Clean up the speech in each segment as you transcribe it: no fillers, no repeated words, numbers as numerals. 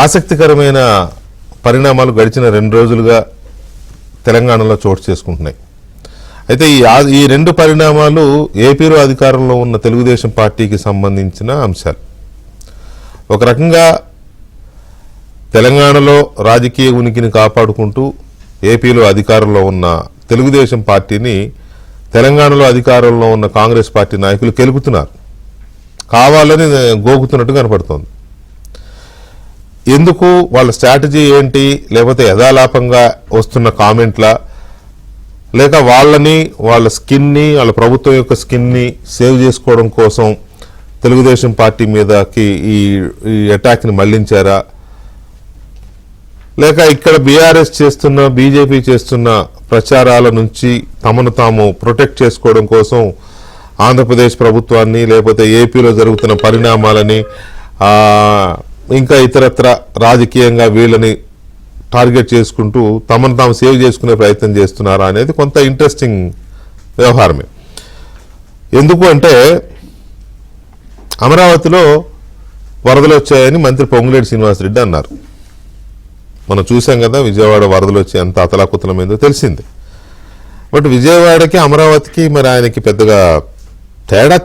ఆసక్తికరమైన పరిణామాలు గడిచిన 2 రోజులుగా తెలంగాణలో చోటు చేసుకుంటున్నాయి. అయితే ఈ 2 పరిణామాలు ఏపీలో అధికారంలో ఉన్న తెలుగుదేశం పార్టీకి సంబంధించిన అంశాలు. ఒక రకంగా తెలంగాణలో రాజకీయ ఉనికిని కాపాడుకుంటూ ఏపీలో అధికారంలో ఉన్న తెలుగుదేశం పార్టీని తెలంగాణలో అధికారంలో ఉన్న కాంగ్రెస్ పార్టీ నాయకులు కెలుపుతున్నారు, కావాలని గోకుతున్నట్టు కనపడుతోంది. ఎందుకు, వాళ్ళ స్ట్రాటజీ ఏంటి, లేకపోతే యథాలాపంగా వస్తున్న కామెంట్లా, లేక వాళ్ళ స్కిన్ని, వాళ్ళ ప్రభుత్వం యొక్క స్కిన్ని సేవ్ చేసుకోవడం కోసం తెలుగుదేశం పార్టీ మీదకి ఈ అటాక్ని మళ్లించారా, లేక ఇక్కడ బీఆర్ఎస్ చేస్తున్న, బీజేపీ చేస్తున్న ప్రచారాల నుంచి తమను తాము ప్రొటెక్ట్ చేసుకోవడం కోసం ఆంధ్రప్రదేశ్ ప్రభుత్వాన్ని, లేకపోతే ఏపీలో జరుగుతున్న పరిణామాలని, ఇంకా ఇతరత్ర రాజకీయంగా వీళ్ళని టార్గెట్ చేసుకుంటూ తమను తాము సేవ్ చేసుకునే ప్రయత్నం చేస్తున్నారా అనేది కొంత ఇంట్రెస్టింగ్ వ్యవహారమే. ఎందుకు అంటే, అమరావతిలో వరదలు వచ్చాయని మంత్రి పొంగులేటి శ్రీనివాసరెడ్డి అన్నారు. మనం చూసాం కదా, విజయవాడ వరదలు వచ్చి ఎంత అతలాకుతలమైందో తెలిసింది. బట్ విజయవాడకి అమరావతికి మరి ఆయనకి పెద్దగా తేడా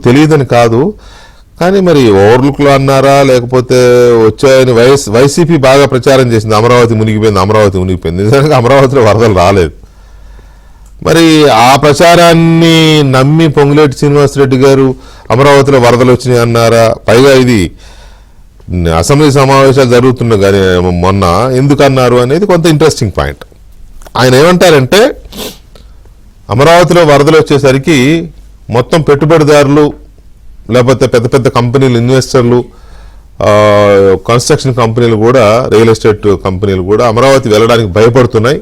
తెలియదని కాదు, కానీ మరి ఓవర్లుక్లో అన్నారా, లేకపోతే వచ్చాయని వైసీపీ బాగా ప్రచారం చేసింది, అమరావతి మునిగిపోయింది. నిజంగా అమరావతిలో వరదలు రాలేదు. మరి ఆ ప్రచారాన్ని నమ్మి పొంగులేటి శ్రీనివాసరెడ్డి గారు అమరావతిలో వరదలు వచ్చినాయి అన్నారా? పైగా ఇది అసెంబ్లీ సమావేశాలు జరుగుతున్నా కానీ మొన్న ఎందుకన్నారు అనేది కొంత ఇంట్రెస్టింగ్ పాయింట్. ఆయన ఏమంటారంటే, అమరావతిలో వరదలు వచ్చేసరికి మొత్తం పెట్టుబడిదారులు, లేకపోతే పెద్ద పెద్ద కంపెనీలు, ఇన్వెస్టర్లు, కన్స్ట్రక్షన్ కంపెనీలు కూడా, రియల్ ఎస్టేట్ కంపెనీలు కూడా అమరావతి వెళ్ళడానికి భయపడుతున్నాయి.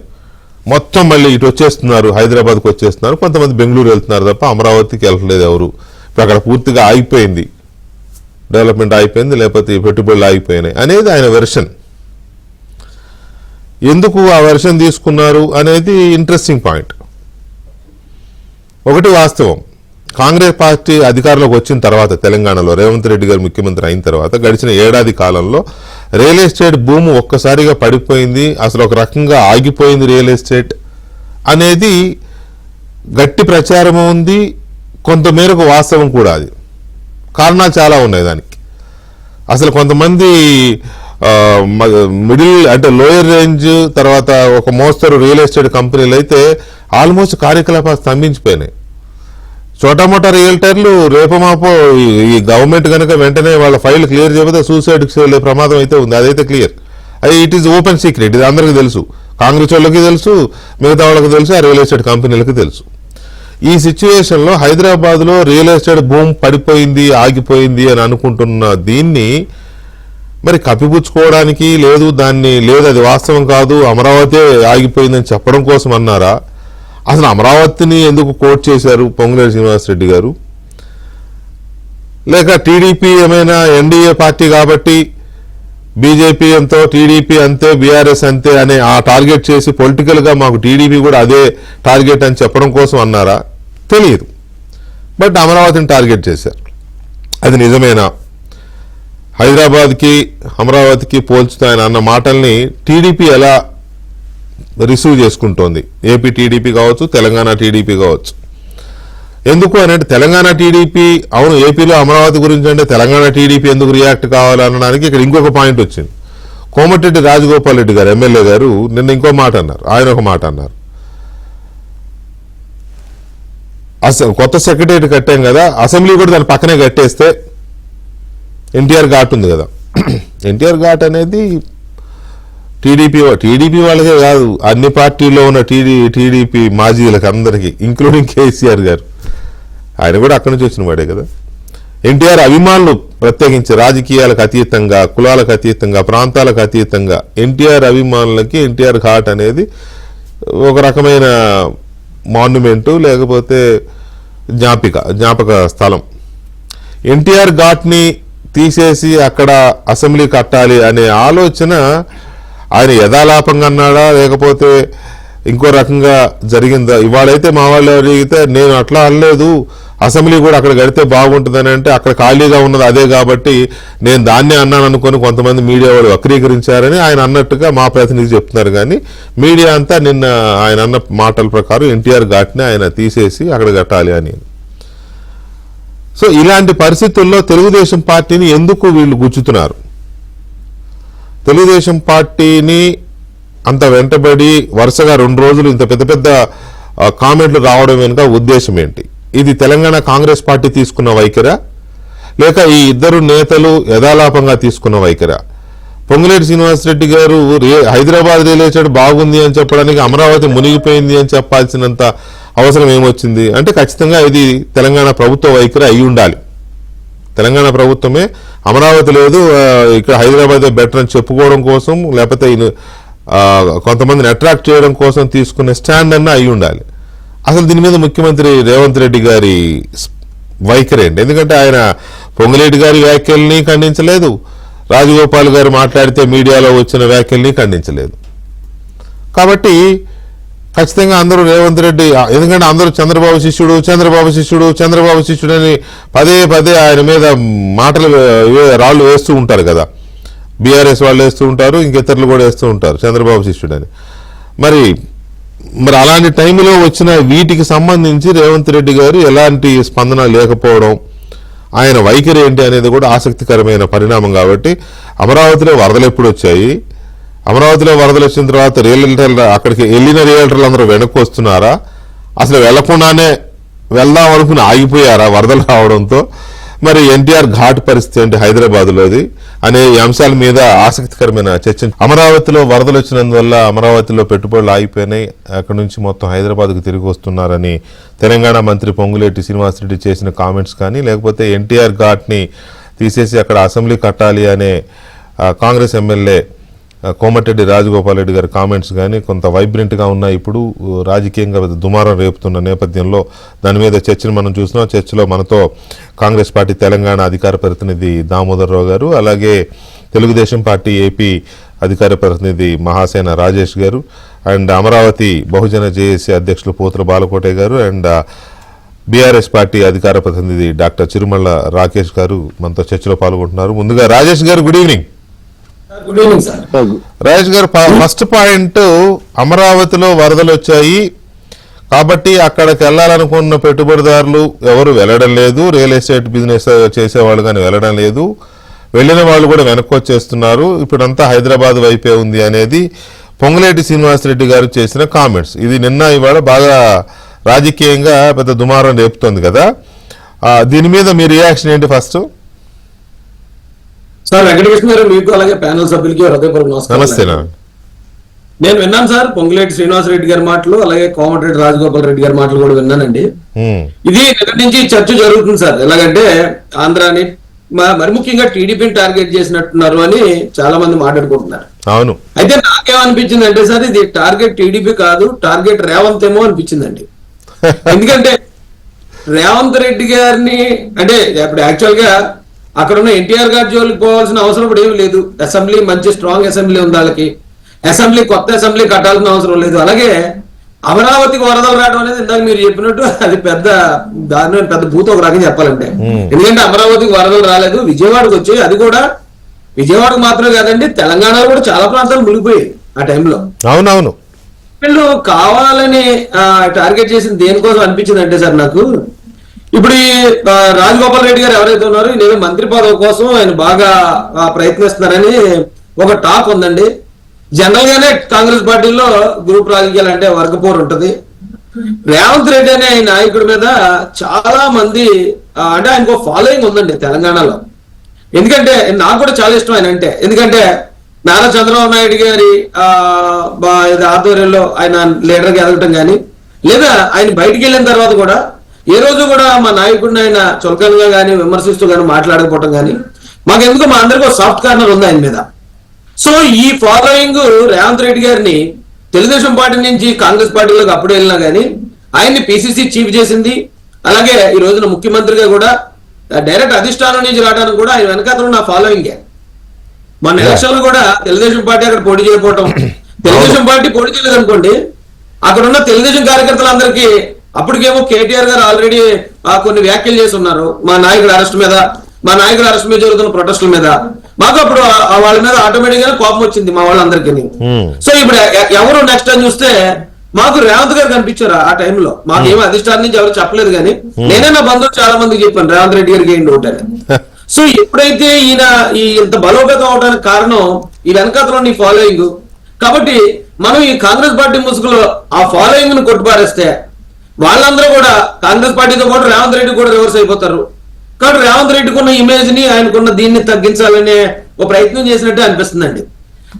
మొత్తం మళ్ళీ ఇటు వచ్చేస్తున్నారు, హైదరాబాద్కి వచ్చేస్తున్నారు, కొంతమంది బెంగళూరు వెళ్తున్నారు తప్ప అమరావతికి వెళ్ళట్లేదు ఎవరు. ఇప్పుడు అక్కడ పూర్తిగా ఆగిపోయింది, డెవలప్మెంట్ ఆగిపోయింది, లేకపోతే పెట్టుబడులు ఆగిపోయినాయి అనేది ఆయన వెర్షన్. ఎందుకు ఆ వెర్షన్ తీసుకున్నారు అనేది ఇంట్రెస్టింగ్ పాయింట్. ఒకటి వాస్తవం, కాంగ్రెస్ పార్టీ అధికారంలోకి వచ్చిన తర్వాత తెలంగాణలో రేవంత్ రెడ్డి గారు ముఖ్యమంత్రి అయిన తర్వాత గడిచిన ఏడాది కాలంలో రియల్ ఎస్టేట్ భూమి ఒక్కసారిగా పడిపోయింది, అసలు ఒక రకంగా ఆగిపోయింది రియల్ ఎస్టేట్ అనేది గట్టి ప్రచారం ఉంది, కొంతమేరకు వాస్తవం కూడా. అది కారణాలు చాలా ఉన్నాయి దానికి. అసలు కొంతమంది మిడిల్ అంటే లోయర్ రేంజ్, తర్వాత ఒక మోస్తరు రియల్ ఎస్టేట్ కంపెనీలు అయితే ఆల్మోస్ట్ కార్యకలాపాలు స్తంభించిపోయినాయి. చోటామోటా రియల్టర్లు రేపమాపో ఈ గవర్నమెంట్ కనుక వెంటనే వాళ్ళ ఫైల్ క్లియర్ చేయకపోతే సూసైడ్కి వెళ్ళే ప్రమాదం అయితే ఉంది. అదైతే క్లియర్. అది ఇట్ ఈస్ ఓపెన్ సీక్రెట్, ఇది అందరికీ తెలుసు, కాంగ్రెస్ వాళ్ళకి తెలుసు, మిగతా వాళ్ళకి తెలుసు, ఆ రియల్ ఎస్టేట్ కంపెనీలకి తెలుసు. ఈ సిచ్యువేషన్లో హైదరాబాద్లో రియల్ ఎస్టేట్ భూమి పడిపోయింది, ఆగిపోయింది అని అనుకుంటున్న దీన్ని మరి కప్పిపుచ్చుకోవడానికి లేదు, అది వాస్తవం కాదు, అమరావతి ఆగిపోయిందని చెప్పడం కోసం అన్నారా? అసలు అమరావతిని ఎందుకు కోట్ చేశారు పొంగులేటి శ్రీనివాసరెడ్డి గారు? లేక టీడీపీ ఏమైనా ఎన్డీఏ పార్టీ కాబట్టి బీజేపీ ఎంతో, టీడీపీ అంతే, బీఆర్ఎస్ అంతే అనే ఆ టార్గెట్ చేసి పొలిటికల్గా మాకు టీడీపీ కూడా అదే టార్గెట్ అని చెప్పడం కోసం అన్నారా? తెలియదు. బట్ అమరావతిని టార్గెట్ చేశారు. అది నిజమేనా? హైదరాబాద్కి అమరావతికి పోల్చుతూ ఆయన అన్న మాటల్ని టీడీపీ ఎలా రిసీవ్ చేసుకుంటోంది? ఏపీ టీడీపీ కావచ్చు, తెలంగాణ టీడీపీ కావచ్చు. ఎందుకు అంటే, తెలంగాణ టీడీపీ అవును ఏపీలో అమరావతి గురించి అంటే తెలంగాణ టీడీపీ ఎందుకు రియాక్ట్ కావాలనడానికి ఇక్కడ ఇంకొక పాయింట్ వచ్చింది. కోమటిరెడ్డి రాజగోపాల్ రెడ్డి గారు, ఎమ్మెల్యే గారు, నిన్న ఇంకో మాట అన్నారు. ఆయన ఒక మాట అన్నారు, అసలు కొత్త సెక్రటరీ కట్టాం కదా, అసెంబ్లీ కూడా దాని పక్కనే కట్టేస్తే ఎన్టీఆర్ ఘాట్ ఉంది కదా. ఎన్టీఆర్ ఘాట్ అనేది టీడీపీ వాళ్ళకే కాదు, అన్ని పార్టీల్లో ఉన్న టీడీపీ మాజీలకు అందరికీ, ఇంక్లూడింగ్ కేసీఆర్ గారు, ఆయన కూడా అక్కడి నుంచి వచ్చిన వాడే కదా. ఎన్టీఆర్ అభిమానులు ప్రత్యేకించి రాజకీయాలకు అతీతంగా, కులాలకు అతీతంగా, ప్రాంతాలకు అతీతంగా ఎన్టీఆర్ అభిమానులకి ఎన్టీఆర్ ఘాట్ అనేది ఒక రకమైన మాన్యుమెంటు, లేకపోతే జ్ఞాపక స్థలం. ఎన్టీఆర్ ఘాట్ని తీసేసి అక్కడ అసెంబ్లీ కట్టాలి అనే ఆలోచన ఆయన యథాలాపంగా అన్నాడా, లేకపోతే ఇంకో రకంగా జరిగిందా? ఇవాళైతే మా వాళ్ళు అడిగితే నేను అట్లా అనలేదు, అసెంబ్లీ కూడా అక్కడ గడితే బాగుంటుందని అంటే అక్కడ ఖాళీగా ఉన్నది అదే కాబట్టి నేను దాన్నే అన్నాను అనుకుని కొంతమంది మీడియా వాళ్ళు వక్రీకరించారని ఆయన అన్నట్టుగా మా ప్రతినిధి చెప్తున్నారు. కానీ మీడియా అంతా నిన్న ఆయన అన్న మాటల ప్రకారం ఎన్టీఆర్ ఘాట్ని ఆయన తీసేసి అక్కడ కట్టాలి అని. సో ఇలాంటి పరిస్థితుల్లో తెలుగుదేశం పార్టీని ఎందుకు వీళ్ళు గుచ్చుతున్నారు? తెలుగుదేశం పార్టీని అంత వెంటబడి వరుసగా 2 రోజులు ఇంత పెద్ద పెద్ద కామెంట్లు రావడం వెనుక ఉద్దేశం ఏంటి? ఇది తెలంగాణ కాంగ్రెస్ పార్టీ తీసుకున్న వైఖరా, లేక ఈ ఇద్దరు నేతలు యథాలాపంగా తీసుకున్న వైఖరా? పొంగులేటి శ్రీనివాసరెడ్డి గారు హైదరాబాద్ రియల్ ఎస్టేట్ బాగుంది అని చెప్పడానికి అమరావతి మునిగిపోయింది అని చెప్పాల్సినంత అవసరం ఏమొచ్చింది అంటే ఖచ్చితంగా ఇది తెలంగాణ ప్రభుత్వ వైఖరి అయి ఉండాలి. తెలంగాణ ప్రభుత్వమే అమరావతి లేదు ఇక్కడ హైదరాబాద్ బెటర్ అని చెప్పుకోవడం కోసం, లేకపోతే కొంతమందిని అట్రాక్ట్ చేయడం కోసం తీసుకునే స్టాండ్ అన్న అయి ఉండాలి. అసలు దీని మీద ముఖ్యమంత్రి రేవంత్ రెడ్డి గారి వైఖరి ఏంటి? ఎందుకంటే ఆయన పొంగులేటి గారి వ్యాఖ్యల్ని ఖండించలేదు, రాజగోపాల్ గారు మాట్లాడితే మీడియాలో వచ్చిన వ్యాఖ్యల్ని ఖండించలేదు. కాబట్టి ఖచ్చితంగా అందరూ రేవంత్ రెడ్డి, ఎందుకంటే అందరూ చంద్రబాబు శిష్యుడు చంద్రబాబు శిష్యుడు చంద్రబాబు శిష్యుడు అని పదే పదే ఆయన మీద మాటలు రాళ్ళు వేస్తూ ఉంటారు కదా. బీఆర్ఎస్ వాళ్ళు వేస్తూ ఉంటారు, ఇంకితరులు కూడా వేస్తూ ఉంటారు చంద్రబాబు శిష్యుడని. మరి అలాంటి టైంలో వచ్చిన వీటికి సంబంధించి రేవంత్ రెడ్డి గారు ఎలాంటి స్పందన లేకపోవడం, ఆయన వైఖరి ఏంటి అనేది కూడా ఆసక్తికరమైన పరిణామం. కాబట్టి అమరావతిలో వరదలు ఎప్పుడు వచ్చాయి, అమరావతిలో వరదలు వచ్చిన తర్వాత రియల్టర్లు అక్కడికి వెళ్ళిన రియల్టర్లు అందరూ వెనక్కి వస్తున్నారా, అసలు వెళ్లకుండానే వెళ్దాం అనుకుని ఆగిపోయారా వరదలు రావడంతో? మరి ఎన్టీఆర్ ఘాట్ పరిస్థితి ఏంటి హైదరాబాద్లోది అనే అంశాల మీద ఆసక్తికరమైన చర్చ. అమరావతిలో వరదలు వచ్చినందువల్ల అమరావతిలో పెట్టుబడులు ఆగిపోయినాయి, అక్కడ నుంచి మొత్తం హైదరాబాద్కు తిరిగి వస్తున్నారని తెలంగాణ మంత్రి పొంగులేటి శ్రీనివాసరెడ్డి చేసిన కామెంట్స్ కానీ, లేకపోతే ఎన్టీఆర్ ఘాట్ని తీసేసి అక్కడ అసెంబ్లీ కట్టాలి అనే కాంగ్రెస్ ఎమ్మెల్యే కోమటిరెడ్డి రాజగోపాల్ రెడ్డి గారి కామెంట్స్ కానీ కొంత వైబ్రెంట్గా ఉన్నాయి. ఇప్పుడు రాజకీయంగా దుమారం రేపుతున్న నేపథ్యంలో దాని మీద చర్చను మనం చూస్తున్నాం. చర్చలో మనతో కాంగ్రెస్ పార్టీ తెలంగాణ అధికార ప్రతినిధి దామోదర్ రావు గారు, అలాగే తెలుగుదేశం పార్టీ ఏపీ అధికార ప్రతినిధి మహాసేన రాజేష్ గారు, అండ్ అమరావతి బహుజన జేఏసీ అధ్యక్షులు పోతుల బాలకోటే గారు, అండ్ బీఆర్ఎస్ పార్టీ అధికార ప్రతినిధి డాక్టర్ చిరుమల్ల రాకేష్ గారు మనతో చర్చలో పాల్గొంటున్నారు. ముందుగా రాజేష్ గారు గుడ్ ఈవినింగ్. రాజేష్ గారు, ఫస్ట్ పాయింట్, అమరావతిలో వరదలు వచ్చాయి కాబట్టి అక్కడికి వెళ్లాలనుకున్న పెట్టుబడిదారులు ఎవరు వెళ్ళడం లేదు, రియల్ ఎస్టేట్ బిజినెస్ చేసేవాళ్ళు కానీ వెళ్ళడం లేదు, వెళ్ళిన వాళ్ళు కూడా వెనక్కి వచ్చేస్తున్నారు, ఇప్పుడంతా హైదరాబాద్ వైపే ఉంది అనేది పొంగులేటి శ్రీనివాసరెడ్డి గారు చేసిన కామెంట్స్. ఇది నిన్న ఇవాళ బాగా రాజకీయంగా పెద్ద దుమారం రేపుతోంది కదా, దీని మీద మీ రియాక్షన్ ఏంటి ఫస్ట్? సార్ వెంకటకృష్ణ గారు, మీకు అలాగే ప్యానల్ సభ్యులకి హృదయపూర్వక నమస్కారం. నేను విన్నాను సార్ పొంగులేటి శ్రీనివాసరెడ్డి గారి మాటలు, అలాగే కోమటిరెడ్డి రాజగోపాల్ రెడ్డి గారి మాటలు కూడా విన్నానండి. ఇది నిన్నటి నుంచి చర్చ జరుగుతుంది సార్. ఎలాగంటే ఆంధ్రాని మరి ముఖ్యంగా టీడీపీని టార్గెట్ చేసినట్టున్నారు అని చాలా మంది మాట్లాడుకుంటున్నారు. అవును. అయితే నాకేమనిపించింది అంటే సార్, ఇది టార్గెట్ టీడీపీ కాదు, టార్గెట్ రేవంత్ ఏమో అనిపించిందండి. ఎందుకంటే రేవంత్ రెడ్డి గారిని అంటే ఇప్పుడు యాక్చువల్ గా అక్కడ ఉన్న ఎన్టీఆర్ గారి జోలికి పోవాల్సిన అవసరం కూడా ఏమి లేదు. అసెంబ్లీ మంచి స్ట్రాంగ్ అసెంబ్లీ ఉంది వాళ్ళకి, కొత్త అసెంబ్లీ కట్టాల్సిన అవసరం లేదు. అలాగే అమరావతికి వరదలు రావడం అనేది ఇందాక మీరు చెప్పినట్టు అది పెద్ద భూత ఒక రకంగా చెప్పాలంటే. ఎందుకంటే అమరావతికి వరదలు రాలేదు, విజయవాడకు వచ్చాయి. అది కూడా విజయవాడకు మాత్రమే కాదండి, తెలంగాణలో కూడా చాలా ప్రాంతాలు మునిగిపోయాయి ఆ టైంలో. అవునవును. వీళ్ళు కావాలని టార్గెట్ చేసింది దేనికోసం అనిపించింది అంటే సార్ నాకు, ఇప్పుడు ఈ రాజగోపాల్ రెడ్డి గారు ఎవరైతే ఉన్నారో నేను మంత్రి పదవి కోసం ఆయన బాగా ప్రయత్నిస్తున్నారని ఒక టాక్ ఉందండి. జనరల్ గానే కాంగ్రెస్ పార్టీలో గ్రూప్ రాజకీయాలు అంటే వర్గపోరు ఉంటది. రేవంత్ రెడ్డి అనే నాయకుడి మీద చాలా మంది అంటే ఆయనకు ఫాలోయింగ్ ఉందండి తెలంగాణలో. ఎందుకంటే నాకు కూడా చాలా ఇష్టం ఆయన అంటే, ఎందుకంటే నారా చంద్రబాబు నాయుడు గారి ఆధ్వర్యంలో ఆయన లీడర్గా ఎదగటం కానీ, లేదా ఆయన బయటికి వెళ్ళిన తర్వాత కూడా ఏ రోజు కూడా మా నాయకుడిని ఆయన చులకనగా కానీ విమర్శిస్తూ కానీ మాట్లాడకపోవటం కానీ మాకెందుకు మా అందరికీ సాఫ్ట్ కార్నర్ ఉంది ఆయన మీద. సో ఈ ఫాలోయింగ్ రేవంత్ రెడ్డి గారిని తెలుగుదేశం పార్టీ నుంచి కాంగ్రెస్ పార్టీలోకి అప్పుడు వెళ్ళినా కానీ ఆయన్ని పిసిసి చీఫ్ చేసింది. అలాగే ఈ రోజున ముఖ్యమంత్రిగా కూడా డైరెక్ట్ అధిష్టానం నుంచి రావడానికి కూడా ఆయన వెనకాతలు నా ఫాలోయింగే. మన ఎలక్షన్లు కూడా తెలుగుదేశం పార్టీ అక్కడ పోటీ చేయకపోవటం, తెలుగుదేశం పార్టీ పోటీ చేయలేదు అనుకోండి, అక్కడ ఉన్న తెలుగుదేశం కార్యకర్తలందరికీ అప్పటికేమో కేటీఆర్ గారు ఆల్రెడీ కొన్ని వ్యాఖ్యలు చేసి ఉన్నారు మా నాయకుడి అరెస్ట్ మీద జరుగుతున్న ప్రొటెస్టుల మీద. మాకు అప్పుడు వాళ్ళ మీద ఆటోమేటిక్ గా కోపం వచ్చింది మా వాళ్ళందరికీ. సో ఇప్పుడు ఎవరు నెక్స్ట్ అని చూస్తే మాకు రేవంత్ గారు కనిపించారు. ఆ టైంలో మాకు ఏమీ అధిష్టానం నుంచి ఎవరు చెప్పలేదు, కానీ నేనే నా బంధువులు చాలా మందికి చెప్పాను రేవంత్ రెడ్డి గారికి ఏంటి ఒకటి అని. సో ఎప్పుడైతే ఈయన ఇంత బలోపేతం అవడానికి కారణం ఈ వెనకాతలో నీ ఫాలోయింగ్. కాబట్టి మనం ఈ కాంగ్రెస్ పార్టీ ముసుగులో ఆ ఫాలోయింగ్ ను కొట్టుపారేస్తే వాళ్ళందరూ కూడా కాంగ్రెస్ పార్టీతో పాటు రేవంత్ రెడ్డి కూడా రివర్స్ అయిపోతారు. కాబట్టి రేవంత్ రెడ్డికి ఉన్న ఇమేజ్ ని ఆయనకున్న దీన్ని తగ్గించాలనే ఒక ప్రయత్నం చేసినట్టే అనిపిస్తుందండి.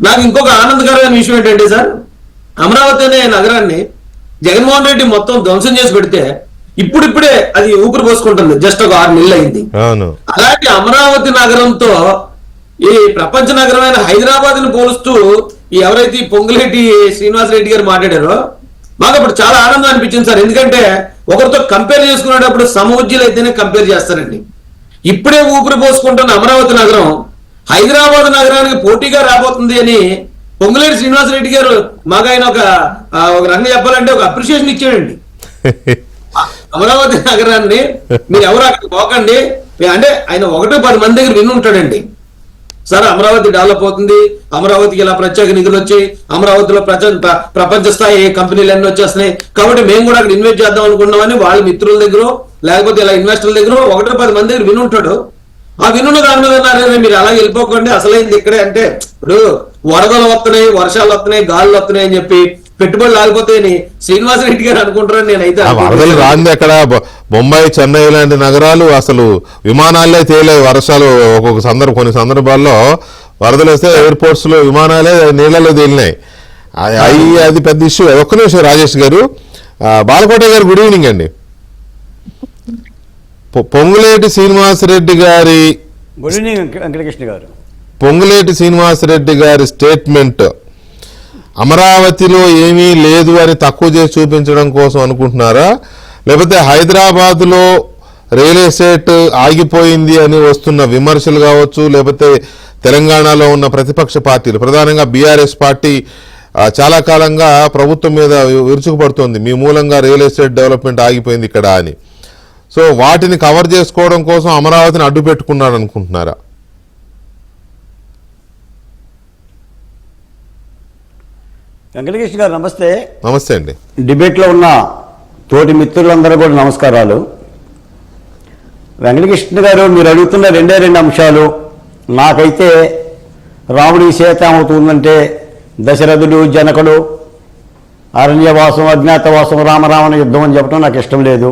నాకు ఇంకొక ఆనందకరమైన విషయం ఏంటంటే సార్, అమరావతి అనే నగరాన్ని జగన్మోహన్ రెడ్డి మొత్తం ధ్వంసం చేసి పెడితే ఇప్పుడిప్పుడే అది ఊపిరి పోసుకుంటుంది. జస్ట్ ఒక 6 నెలలు అయింది. అలాంటి అమరావతి నగరంతో ఈ ప్రపంచ నగరమైన హైదరాబాద్ ని పోలుస్తూ ఎవరైతే పొంగులేటి శ్రీనివాసరెడ్డి గారు మాట్లాడారో మాకు అప్పుడు చాలా ఆనందం అనిపించింది సార్. ఎందుకంటే ఒకరితో కంపేర్ చేసుకునేటప్పుడు సమవుజ్జీలు అయితేనే కంపేర్ చేస్తారండి. ఇప్పుడే ఊపిరి పోసుకుంటున్న అమరావతి నగరం హైదరాబాద్ నగరానికి పోటీగా రాబోతుంది అని పొంగులేటి శ్రీనివాసరెడ్డి గారు మాకు ఆయన ఒక రంగం చెప్పాలంటే ఒక అప్రిషియేషన్ ఇచ్చాడండి. అమరావతి నగరాన్ని మీరు ఎవరు అక్కడ పోకండి అంటే ఆయన 1-10 మంది దగ్గర విని ఉంటాడండి. సార్ అమరావతి డెవలప్ అవుతుంది, అమరావతికి ఇలా ప్రత్యేక నిధులు వచ్చాయి, అమరావతిలో ప్రపంచ స్థాయి కంపెనీలు అన్ని వచ్చేస్తున్నాయి, కాబట్టి మేము కూడా అక్కడ ఇన్వెస్ట్ చేద్దాం అనుకున్నామని వాళ్ళ మిత్రుల దగ్గర లేకపోతే ఇలా ఇన్వెస్టర్ల దగ్గర 1-10 మంది దగ్గర విని ఉంటాడు. ఆ వినున్న దాని మీద మీరు అలాగే వెళ్ళిపోకండి, అసలైంది ఇక్కడే. అంటే ఇప్పుడు వరదలు వస్తున్నాయి, వర్షాలు వస్తున్నాయి, గాలులు వస్తున్నాయి అని చెప్పి పెట్టుబడులు ఆగిపోతాయని శ్రీనివాసరెడ్డి గారు అనుకుంటారని నేనైతే. వరదలు రాంది అక్కడ బొంబాయి, చెన్నై లాంటి నగరాలు అసలు విమానాలే తేలే. వర్షాలు కొన్ని సందర్భాల్లో వరదలు వస్తే ఎయిర్పోర్ట్స్ లో విమానాలే నీళ్లలో తేలినాయి. అది పెద్ద ఇష్యూ. ఒక్క నిమిషం రాజేష్ గారు. బాలకోట గారు గుడ్ ఈవినింగ్ అండి. పొంగులేటి శ్రీనివాసరెడ్డి గారి స్టేట్మెంట్ అమరావతిలో ఏమీ లేదు అని తక్కువ చేసి చూపించడం కోసం అనుకుంటున్నారా, లేకపోతే హైదరాబాద్లో రియల్ ఎస్టేట్ ఆగిపోయింది అని వస్తున్న విమర్శలు కావచ్చు, లేకపోతే తెలంగాణలో ఉన్న ప్రతిపక్ష పార్టీలు ప్రధానంగా బీఆర్ఎస్ పార్టీ చాలా కాలంగా ప్రభుత్వం మీద విరుచుకుపడుతోంది, మీ మూలంగా రియల్ ఎస్టేట్ డెవలప్మెంట్ ఆగిపోయింది ఇక్కడ అని. సో వాటిని కవర్ చేసుకోవడం కోసం అమరావతిని అడ్డు పెట్టుకున్నాడు అనుకుంటున్నారా? వెంకటకృష్ణ గారు నమస్తే. నమస్తే అండి. డిబేట్లో ఉన్న తోటి మిత్రులందరూ కూడా నమస్కారాలు. వెంకటకృష్ణ గారు మీరు అడుగుతున్న 2 అంశాలు నాకైతే రాముడి సీత అవుతుందంటే దశరథుడు జనకుడు అరణ్యవాసం అజ్ఞాతవాసం రామరావణ యుద్ధం అని చెప్పడం నాకు ఇష్టం లేదు.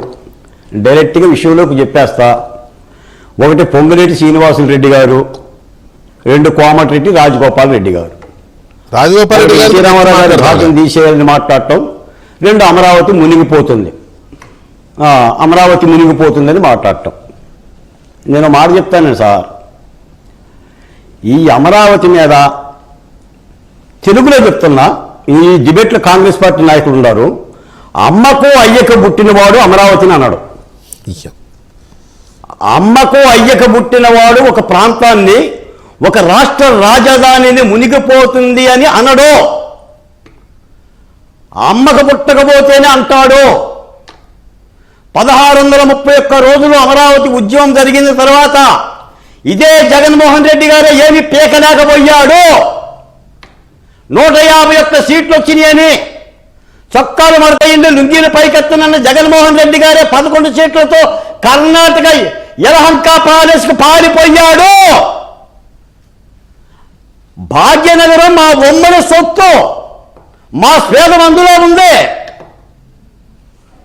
డైరెక్ట్గా విషయంలోకి చెప్పేస్తా. 1 పొంగులేటి శ్రీనివాసులు రెడ్డి గారు, 2 కోమటిరెడ్డి రాజగోపాల్ రెడ్డి గారు. శ్రీరామారావు గారి భాషను తీసేయాలని మాట్లాడటం, 2 అమరావతి మునిగిపోతుందని మాట్లాడటం. నేను మాట చెప్తాను సార్, ఈ అమరావతి మీద తెలుగులో చెప్తున్నా, ఈ డిబేట్లో కాంగ్రెస్ పార్టీ నాయకులు ఉన్నారు, అమ్మకు అయ్యకు పుట్టినవాడు అమరావతిని అన్నాడు. అమ్మకు అయ్యకు పుట్టినవాడు ఒక ప్రాంతాన్ని, ఒక రాష్ట్ర రాజధానిని మునిగిపోతుంది అని అనడు. అమ్మకు పుట్టకపోతేనే అంటాడు. 1631 రోజులు అమరావతి ఉద్యమం జరిగిన తర్వాత ఇదే జగన్మోహన్ రెడ్డి గారు ఏమి పీకలేకపోయాడు. 151 సీట్లు వచ్చినాయని చొక్కాలు మడతయింది, లుంగీలు పైకెత్తనన్న జగన్మోహన్ రెడ్డి గారే 11 సీట్లతో కర్ణాటక యలహంక ప్యాలెస్కు పారిపోయాడు. భాగ్యనగరం మా ఉమ్మడి సొత్తు, మా స్వేదం అందులో ఉంది,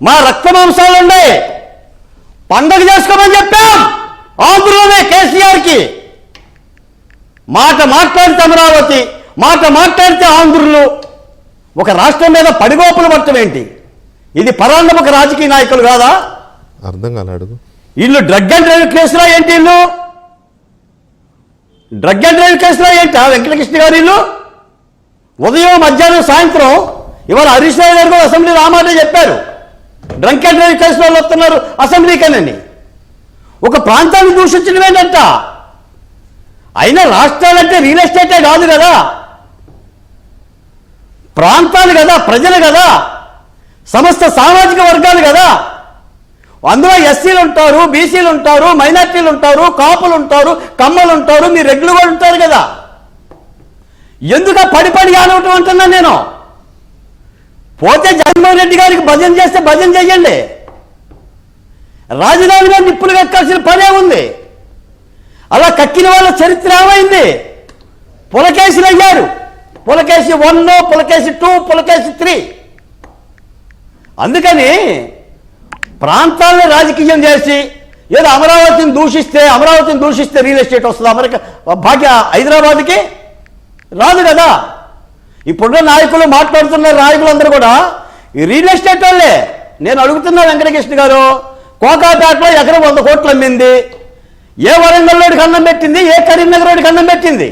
మా రక్త మాంసాలు ఉన్నాయి, పండగ చేసుకోమని చెప్పాం ఆంధ్రలోనే కేసీఆర్కి. మాట మాట్లాడితే అమరావతి, మాట మాట్లాడితే ఆంధ్రులు, ఒక రాష్ట్రం మీద పడిగోపులు పట్టడం ఏంటి? ఇది పరాన్నముఖ రాజకీయ నాయకులు కాదా? అర్థం కాలేదు. వీళ్ళు డ్రగ్ అండ్ డ్రైవ్ కేసులో ఏంటి? వీళ్ళు డ్రగ్ అండ్ డ్రైవ్ కేసులో ఏంటా వెంకటకృష్ణ గారు? వీళ్ళు ఉదయం మధ్యాహ్నం సాయంత్రం ఇవాళ హరీష్ రావు గారు కూడా అసెంబ్లీ రామాటే చెప్పారు, డ్రంక్ అండ్ డ్రైవ్ కేసులో వస్తున్నారు అసెంబ్లీకనని. ఒక ప్రాంతాన్ని దూషించడం ఏంటంట? అయినా రాష్ట్రాలంటే రియల్ ఎస్టేటే కాదు కదా, ప్రాంతాలు కదా, ప్రజలు కదా, సమస్త సామాజిక వర్గాలు కదా. అందులో ఎస్సీలు ఉంటారు, బీసీలు ఉంటారు, మైనార్టీలు ఉంటారు, కాపులు ఉంటారు, కమ్మలు ఉంటారు, మీ రెడ్లు కూడా ఉంటారు కదా. ఎందుకు పడి ఆడవటం అంటున్నాను నేను. పోతే జగన్మోహన్ రెడ్డి గారికి భజన చేస్తే భజన చెయ్యండి. రాజధాని మీద నిప్పులు కక్కాల్సిన పనే ఉంది. అలా కక్కిన వాళ్ళ చరిత్ర ఏమైంది? పులకేశులు అయ్యారు. పులకేశి 1, పులకేశి 2, పులకేశి 3. అందుకని ప్రాంతాలను రాజకీయం చేసి ఏదో అమరావతిని దూషిస్తే రియల్ ఎస్టేట్ వస్తుంది. అమెరికా భాగ్య హైదరాబాద్కి రాదు కదా. ఇప్పుడున్న నాయకులు మాట్లాడుతున్న నాయకులందరూ కూడా ఈ రియల్ ఎస్టేట్ వాళ్ళే. నేను అడుగుతున్నా వెంకటకృష్ణ గారు, కోకాపేటలో ఎకరం 100 కోట్లు అమ్మింది. ఏ వరంగల్లోడికి అన్నం పెట్టింది? ఏ కరీంనగర్ రోడ్డుకి అన్నం పెట్టింది?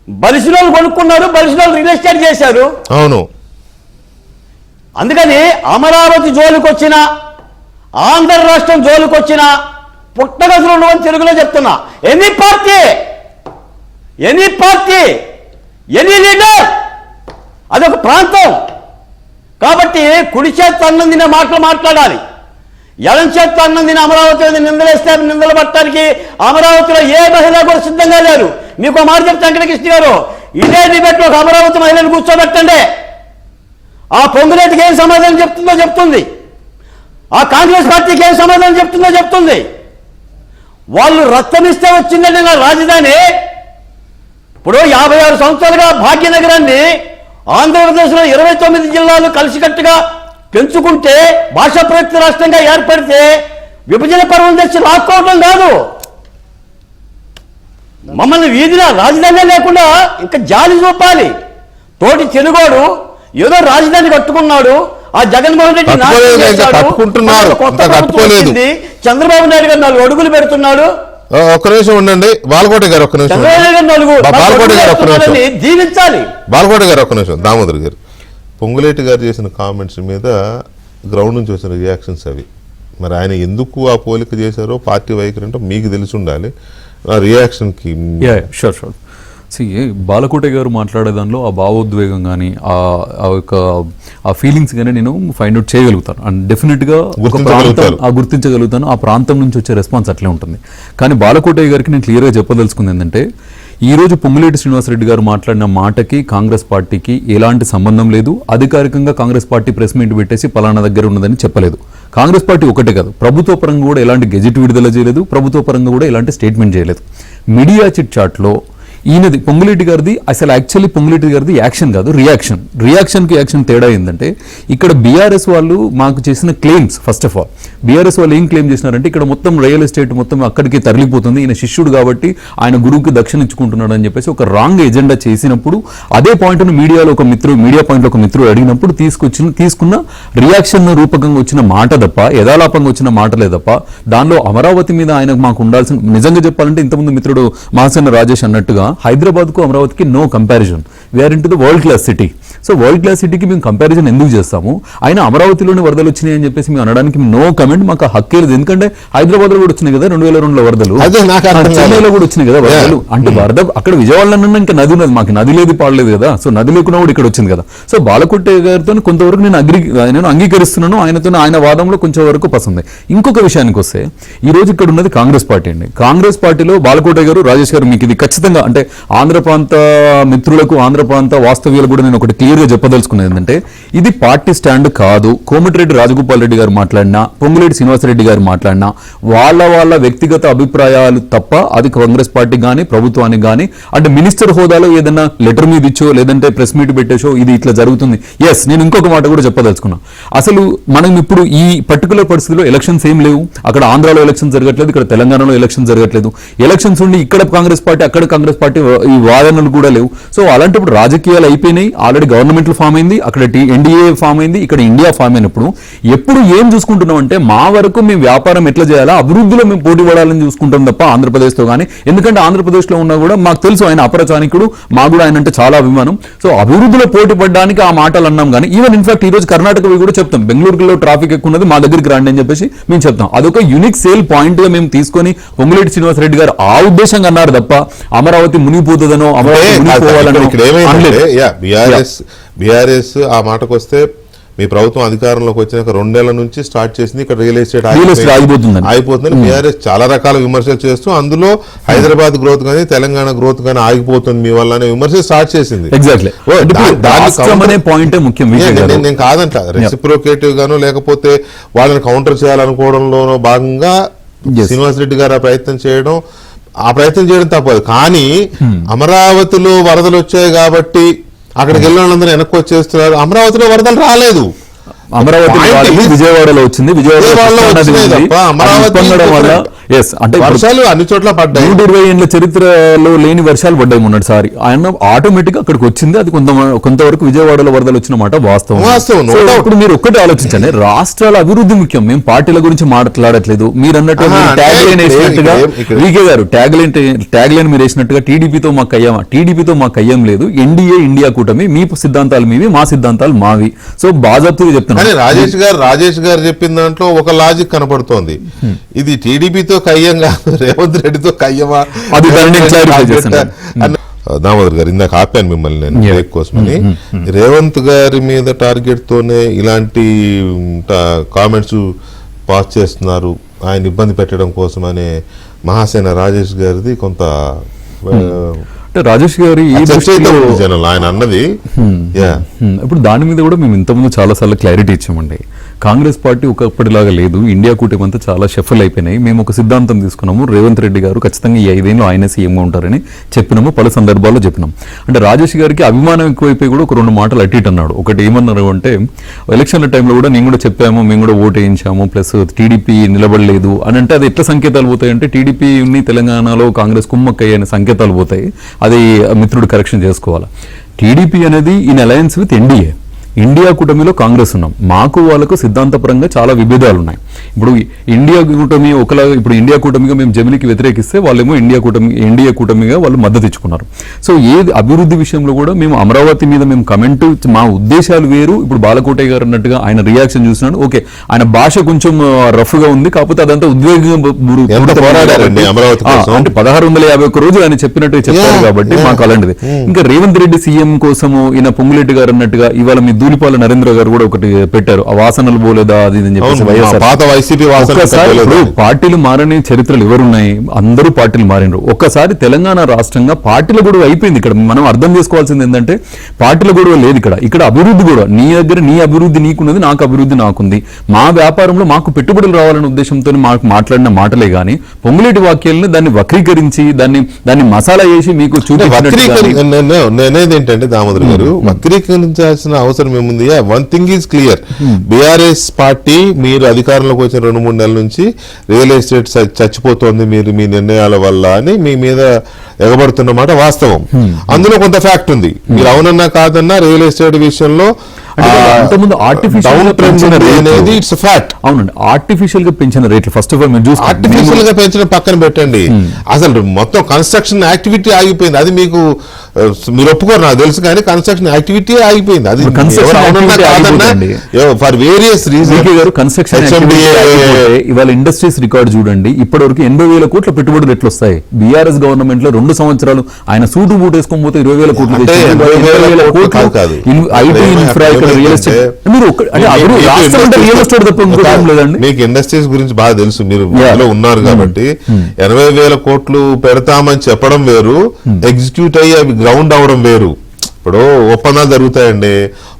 బలిసినోళ్ళు కొనుక్కున్నారు, బలిసినోళ్ళు రియల్ ఎస్టేట్ చేశారు. అవును. అందుకని అమరావతి జోలికొచ్చిన, ఆంధ్ర రాష్ట్రం జోలికొచ్చిన పుట్టగదులు ఉండవని తెలుగులో చెప్తున్నా. ఎనీ పార్టీ, ఎనీ లీడర్, అదొక ప్రాంతం. కాబట్టి కుడి చేత అన్నం తినే మాటలు మాట్లాడాలి. ఎడం చేత అన్నం తిని అమరావతి నిందలేస్తే నిందలు పట్టడానికి అమరావతిలో ఏ మహిళ కూడా సిద్ధంగా లేరు. మీకు మాట చెప్తే వెంకటకృష్ణ గారు, ఇదే డిబేట్లో ఒక అమరావతి మహిళను కూర్చోబెట్టండి. ఆ పొంగులేటికి ఏం సమాధానం చెప్తుంది. ఆ కాంగ్రెస్ పార్టీకి ఏం సమాధానం చెప్తుంది. వాళ్ళు రక్తమిస్తే వచ్చిందండి నా రాజధాని. ఇప్పుడు 56 సంవత్సరాలుగా భాగ్యనగరాన్ని ఆంధ్రప్రదేశ్లో 29 జిల్లాలు కలిసికట్టుగా పెంచుకుంటే, భాషా ప్రయుక్త రాష్ట్రంగా ఏర్పడితే విభజన పర్వం తెచ్చి లాక్కోవడం కాదు. మమ్మల్ని వీధిన రాజధాని లేకుండా ఇంకా జాలి చూపాలి. తోటి తెలుగోడు ఏదో రాజధాని కట్టుకున్నాడు. ఆ జగన్మోహన్ రెడ్డి చంద్రబాబు నాయుడు గారు 4 అడుగులు పెడుతున్నాడు. ఒక్క నిమిషం ఉండండి బాలకోట గారు, ఒక్క నిమిషం. జీవించాలి. బాలకోట గారు ఒక్క నిమిషం. దామోదర్ గారు, పొంగులేటి గారు చేసిన కామెంట్స్ మీద గ్రౌండ్ నుంచి వచ్చిన రియాక్షన్స్ అవి. మరి ఆయన ఎందుకు ఆ పోలిక చేశారో పార్టీ వైఖరి అంటే మీకు తెలిసి ఉండాలి. ఆ రియాక్షన్కి షూర్ బాలకోట గారు మాట్లాడే దానిలో ఆ భావోద్వేగం కానీ ఆ ఫీలింగ్స్ కానీ నేను ఫైండ్ అవుట్ చేయగలుగుతాను. అండ్ డెఫినెట్గా గుర్తించగలుగుతాను. ఆ ప్రాంతం నుంచి వచ్చే రెస్పాన్స్ అట్లే ఉంటుంది. కానీ బాలకోట గారికి నేను క్లియర్గా చెప్పదలుచుకుంది ఏంటంటే, ఈ రోజు పొంగులేటి శ్రీనివాసరెడ్డి గారు మాట్లాడిన మాటకి కాంగ్రెస్ పార్టీకి ఎలాంటి సంబంధం లేదు. అధికారికంగా కాంగ్రెస్ పార్టీ ప్రెస్ మీట్ పెట్టేసి పలానా దగ్గర ఉన్నదని చెప్పలేదు. కాంగ్రెస్ పార్టీ ఒకటే కాదు, ప్రభుత్వ పరంగా కూడా ఎలాంటి గెజెట్ విడుదల చేయలేదు, ప్రభుత్వ పరంగా కూడా ఎలాంటి స్టేట్మెంట్ చేయలేదు. మీడియా చిట్ చాట్లో ఈయనది పొంగులేటి గారిది అసలు యాక్చువల్లీ పొంగులేటి గారిది యాక్షన్ కాదు, రియాక్షన్కి యాక్షన్ తేడా ఏంటంటే, ఇక్కడ బీఆర్ఎస్ వాళ్ళు మాకు చేసిన claims, first of all BRS వాళ్ళు ఏం క్లెయిమ్ చేసినారంటే, ఇక్కడ మొత్తం రియల్ ఎస్టేట్ మొత్తం అక్కడికి తరలిపోతుంది, ఈయన శిష్యుడు కాబట్టి ఆయన గురువుకి దక్షిణ ఇచ్చుకుంటున్నాడు అని చెప్పేసి ఒక రాంగ్ ఎజెండా చేసినప్పుడు, అదే పాయింట్ను మీడియా పాయింట్లో ఒక మిత్రుడు అడిగినప్పుడు తీసుకున్న రియాక్షన్ రూపకంగా వచ్చిన మాట తప్ప, యథాలాపంగా వచ్చిన మాటలే తప్ప, దానిలో అమరావతి మీద ఆయనకు మాకు ఉండాల్సిన, నిజంగా చెప్పాలంటే ఇంతకుముందు మిత్రుడు మహాసేన రాజేష్ అన్నట్టుగా హైదరాబాద్కు అమరావతికి no comparison. We are in to the world class city. So world class సిటీకి మేము కంపారిజన్ ఎందుకు చేస్తాము? ఆయన అమరావతిలోనే వరదలు వచ్చినాయి అని చెప్పేసి మేము అనడానికి నో కమెంట్, మాకు హక్కే లేదు. ఎందుకంటే హైదరాబాద్లో కూడా వచ్చినాయి కదా 2002లో వరదలు, చెన్నైలో కూడా వచ్చినాయి కదా వరదలు. అంటే వరద అక్కడ విజయవాడలో ఇంకా నది ఉన్నది, మాకు నది లేదు పాడలేదు కదా. సో నది లేకుండా కూడా ఇక్కడ వచ్చింది కదా. సో బాలకోట గారితో కొంతవరకు నేను అంగీకరిస్తున్నాను. ఆయనతో ఆయన వాదంలో కొంచెం వరకు పసంది. ఇంకొక విషయానికి వస్తే, ఈ రోజు ఇక్కడ ఉన్నది కాంగ్రెస్ పార్టీ అండి. కాంగ్రెస్ పార్టీలో బాలకోట గారు, రాజేష్ గారు, మీకు ఇది ఖచ్చితంగా అంటే ఆంధ్ర ప్రాంత మిత్రులకు, ఆంధ్ర ప్రాంత వాస్తవ్యాలు కూడా నేను ఒకటి క్లియర్గా చెప్పదలుచుకున్నది ఏంటంటే, ఇది పార్టీ స్టాండ్ కాదు. కోమటిరెడ్డి రాజగోపాల్ రెడ్డి గారు మాట్లాడినా, పొంగులేటి శ్రీనివాసరెడ్డి గారు మాట్లాడినా వాళ్ళ వ్యక్తిగత అభిప్రాయాలు తప్ప అది కాంగ్రెస్ పార్టీ కానీ ప్రభుత్వానికి కానీ, అంటే మినిస్టర్ హోదాలో ఏదైనా లెటర్ మీద ఇచ్చో లేదంటే ప్రెస్ మీట్ పెట్టేసో ఇది ఇట్లా జరుగుతుంది. ఎస్, నేను ఇంకొక మాట కూడా చెప్పదలుచుకున్నా. అసలు మనం ఇప్పుడు ఈ పర్టికులర్ పరిస్థితిలో ఎలక్షన్స్ ఏం లేవు. అక్కడ ఆంధ్రాలో ఎలక్షన్ జరగట్లేదు, ఇక్కడ తెలంగాణలో ఎలక్షన్ జరగట్లేదు. ఎలక్షన్స్ ఉండి ఇక్కడ కాంగ్రెస్ పార్టీ అక్కడ కాంగ్రెస్ పార్టీ ఈ వాదనలు కూడా లేవు. సో అలాంటప్పుడు రాజకీయాలు అయిపోయినాయి, ఆల్రెడీ గవర్నమెంట్ ఫామ్ అయింది, అక్కడ ఎన్డీఏ ఫామ్ అయింది, ఇక్కడ ఇండియా ఫామ్ అయినప్పుడు ఎప్పుడు ఏం చూసుకుంటున్నాం అంటే, మా వరకు మేము వ్యాపారం ఎట్లా చేయాలా, అభివృద్ధిలో మేము పోటీ పడాలని చూసుకుంటాం తప్ప ఆంధ్రప్రదేశ్తో కానీ. ఎందుకంటే ఆంధ్రప్రదేశ్లో ఉన్నా కూడా మాకు తెలుసు ఆయన అపరచానికుడు, మాకు కూడా ఆయన అంటే చాలా అభిమానం. సో అభివృద్ధిలో పోటీ పడడానికి ఆ మాటలు అన్నాం. కానీ ఈవెన్ ఇన్ఫాక్ట్ ఈ రోజు కర్ణాటక కూడా చెప్తాం, బెంగళూరులో ట్రాఫిక్ ఎక్కువ ఉన్నది, మా దగ్గరికి రండి అని చెప్పేసి మేము చెప్తాం. అదొక యూనిక్ సేల్ పాయింట్ గా మేము తీసుకొని పొంగులేటి శ్రీనివాసరెడ్డి గారు ఆ ఉద్దేశంగా అన్నారు తప్ప అమరావతి మునిగిపోతుందనో అమరావతి మునిగిపోవాలనో. బీఆర్ఎస్ ఆ మాటకు వస్తే మీ ప్రభుత్వం అధికారంలోకి వచ్చినాక 2 నెలల నుంచి స్టార్ట్ చేసింది ఇక్కడ రియల్ ఎస్టేట్ ఆగిపోతుందని. అయిపోతుందని బీఆర్ఎస్ చాలా రకాల విమర్శలు చేస్తూ అందులో హైదరాబాద్ గ్రోత్ కానీ తెలంగాణ గ్రోత్ కానీ ఆగిపోతుంది మీ వల్ల అనే విమర్శలు స్టార్ట్ చేసింది. ఎగ్జాక్ట్లీ పాయింటే ముఖ్యం. నేను కాదంట, రెసిప్రోకేటివ్ గాను లేకపోతే వాళ్ళని కౌంటర్ చేయాలనుకోవడంలోనో భాగంగా శ్రీనివాస్ రెడ్డి గారు ఆ ప్రయత్నం చేయడం తప్పదు. కానీ అమరావతిలో వరదలు వచ్చాయి కాబట్టి అక్కడికి వెళ్ళిన వాళ్ళందరూ వెనక్కి వచ్చేస్తున్నారు. అమరావతిలో వరదలు రాలేదు. అమరావతి విజయవాడలో వచ్చింది. అంటే వర్షాలు అన్ని చోట్ల పడ్డాయి. 120 ఏళ్ల చరిత్రలో లేని వర్షాలు పడ్డాయి మొన్నటిసారి. ఆయన ఆటోమేటిక్ అక్కడికి వచ్చింది. అది కొంతవరకు విజయవాడలో వరదలు వచ్చిన మాట వాస్తవం. ఇప్పుడు మీరు ఒక్కటి ఆలోచించండి, రాష్ట్రాల అభివృద్ధి ముఖ్యం. మేము పార్టీల గురించి మాట్లాడట్లేదు. మీరు అన్నట్టు ట్యాగ్ లైన్ వేసినట్టుగా వీకే గారు ట్యాగ్ లైన్ మీరు వేసినట్టుగా టీడీపీతో మాకు అయ్యాం లేదు. ఎన్డీఏ ఇండియా కూటమి, మీ సిద్ధాంతాలు మీవి, మా సిద్ధాంతాలు మావి. సో బాజాప్తుగా చెప్తున్నారు. రాజేష్ గారు చెప్పిన దాంట్లో ఒక లాజిక్ కనపడుతోంది. ఇది టీడీపీతో కయ్యం కాదు, రేవంత్ రెడ్డితో కయ్యమా అది దామోదర్ గారు ఇందాక ఆపాను మిమ్మల్ని నేను బ్రేక్ కోసమని. రేవంత్ గారి మీద టార్గెట్ తోనే ఇలాంటి కామెంట్స్ పాస్ చేస్తున్నారు, ఆయన ఇబ్బంది పెట్టడం కోసం అనే మహాసేన రాజేష్ గారిది కొంత రాజేష్ గారి ఆయన అన్నది. ఇప్పుడు దాని మీద కూడా మేము ఇంతకుముందు చాలా సార్లు క్లారిటీ ఇచ్చామండి. కాంగ్రెస్ పార్టీ ఒకప్పటిలాగా లేదు. ఇండియా కూటమి అంతా చాలా షఫల్ అయిపోయినాయి. మేము ఒక సిద్ధాంతం తీసుకున్నాము, రేవంత్ రెడ్డి గారు ఖచ్చితంగా ఈ 5 ఏళ్ళు ఆయనే సీఎంగా ఉంటారని చెప్పినాము, పలు సందర్భాల్లో చెప్పినాం. అంటే రాజేష్ గారికి అభిమానం ఎక్కువైపోయి కూడా ఒక 2 మాటలు అటు ఇటు అన్నాడు. ఒకటి ఏమన్నారు అంటే, ఎలక్షన్ల టైంలో కూడా నేను కూడా చెప్పాము, మేము కూడా ఓటు వేయించాము, ప్లస్ టీడీపీ నిలబడలేదు అని. అంటే అది ఎట్లా సంకేతాలు పోతాయంటే టీడీపీని తెలంగాణలో కాంగ్రెస్ కుమ్మక్కయ్య అనే సంకేతాలు పోతాయి. అది మిత్రుడు కరెక్షన్ చేసుకోవాలి. టీడీపీ అనేది in alliance with NDA, India కూటమిలో కాంగ్రెస్ ఉన్నాం. మాకు వాళ్ళకు సిద్ధాంతపరంగా చాలా విభేదాలు ఉన్నాయి. ఇప్పుడు ఇండియా కూటమి ఒకలాగా, ఇప్పుడు ఇండియా కూటమిగా మేము జమిలికి వ్యతిరేకిస్తే వాళ్ళేమో ఎన్డీఏ కూటమిగా వాళ్ళు మద్దతు ఇచ్చుకున్నారు. సో ఏది అభివృద్ధి విషయంలో కూడా మేము అమరావతి మీద మేము కమెంట్, మా ఉద్దేశాలు వేరు. ఇప్పుడు బాలకోటయ్య గారు అన్నట్టుగా ఆయన రియాక్షన్ చూసినాడు. ఓకే, ఆయన భాష కొంచెం రఫ్ గా ఉంది, కాకపోతే అదంతా ఉద్వేగం. అంటే 1651 రోజులు ఆయన చెప్పినట్టు చెప్పారు కాబట్టి మాకు అలాంటిది. ఇంకా రేవంత్ రెడ్డి సీఎం కోసము ఈయన పొంగులెడ్డి గారు అన్నట్టుగా ఇవాళ మీ ధూళిపాల నరేంద్ర గారు కూడా ఒకటి పెట్టారు, ఆ వాసనలు పోలేదా అది అని చెప్పేసి. పార్టీలు మారని చరిత్రలు ఎవరున్నాయి? అందరూ పార్టీలు మారినరు. ఒక్కసారి తెలంగాణ రాష్ట్రంగా పార్టీల గొడవ అయిపోయింది. ఇక్కడ మనం అర్థం చేసుకోవాల్సింది ఏంటంటే పార్టీల గొడవ లేదు ఇక్కడ అభివృద్ధి గొడవ. నీ దగ్గర నీ అభివృద్ధి నీకున్నది, నాకు అభివృద్ధి నాకుంది. మా వ్యాపారంలో మాకు పెట్టుబడులు రావాలనే ఉద్దేశంతో మాకు మాట్లాడిన మాటలే గానీ పొంగులేటి వాక్యాలను దాన్ని వక్రీకరించి దాన్ని మసాలా చేసి మీకు నేనేది ఏంటంటే దామోదర్ గారు వక్రీకరించాల్సిన అవసరం ఏముంది? One thing is clear, BRS party మీరు అధికారంలోకి వచ్చిన 2-3 నెలల నుంచి రియల్ ఎస్టేట్ చచ్చిపోతోంది మీరు మీ నిర్ణయాల వల్ల అని మీ మీద ఎగబడుతున్నమాట వాస్తవం. అందులో కొంత ఫ్యాక్ట్ ఉంది. మీరు అవునన్నా కాదన్నా రియల్ ఎస్టేట్ విషయంలో ఆర్టిఫిషియల్ గా పెంచిన రేట్లు ఫస్ట్ ఆఫ్ ఆల్ ఆర్టిఫిషియల్ గా పెంచడం పక్కన పెట్టండి, అసలు మొత్తం కన్స్ట్రక్షన్ యాక్టివిటీ ఆగిపోయింది. అది మీకు మీరు ఒప్పుకోరు నాకు తెలుసు, కానీ కన్స్ట్రక్షన్ యాక్టివిటీ ఆగిపోయింది. అది ఫర్ వేరియస్ రీజన్స్. ఇవాళ ఇండస్ట్రీస్ రికార్డ్ చూడండి, ఇప్పటి వరకు 80,000 కోట్ల పెట్టుబడులు ఎట్లా వస్తాయి? బీఆర్ఎస్ గవర్నమెంట్ లో 2 సంవత్సరాలు ఆయన సూటు బూట్ వేసుకొని పోతే 20,000 కోట్లు ఐటీ ఇన్ఫ్రా రియల్ ఎస్టేట్. మీరు రియల్ ఎస్టేట్ తప్ప లేదండి. మీకు ఇండస్ట్రీస్ గురించి బాగా తెలుసు, మీరు ఉన్నారు కాబట్టి. 80,000 కోట్లు పెడతామని చెప్పడం వేరు, ఎగ్జిక్యూట్ అయ్యి అవి గ్రౌండ్ అవడం వేరు. ఇప్పుడు ఒప్పందాలు జరుగుతాయండి,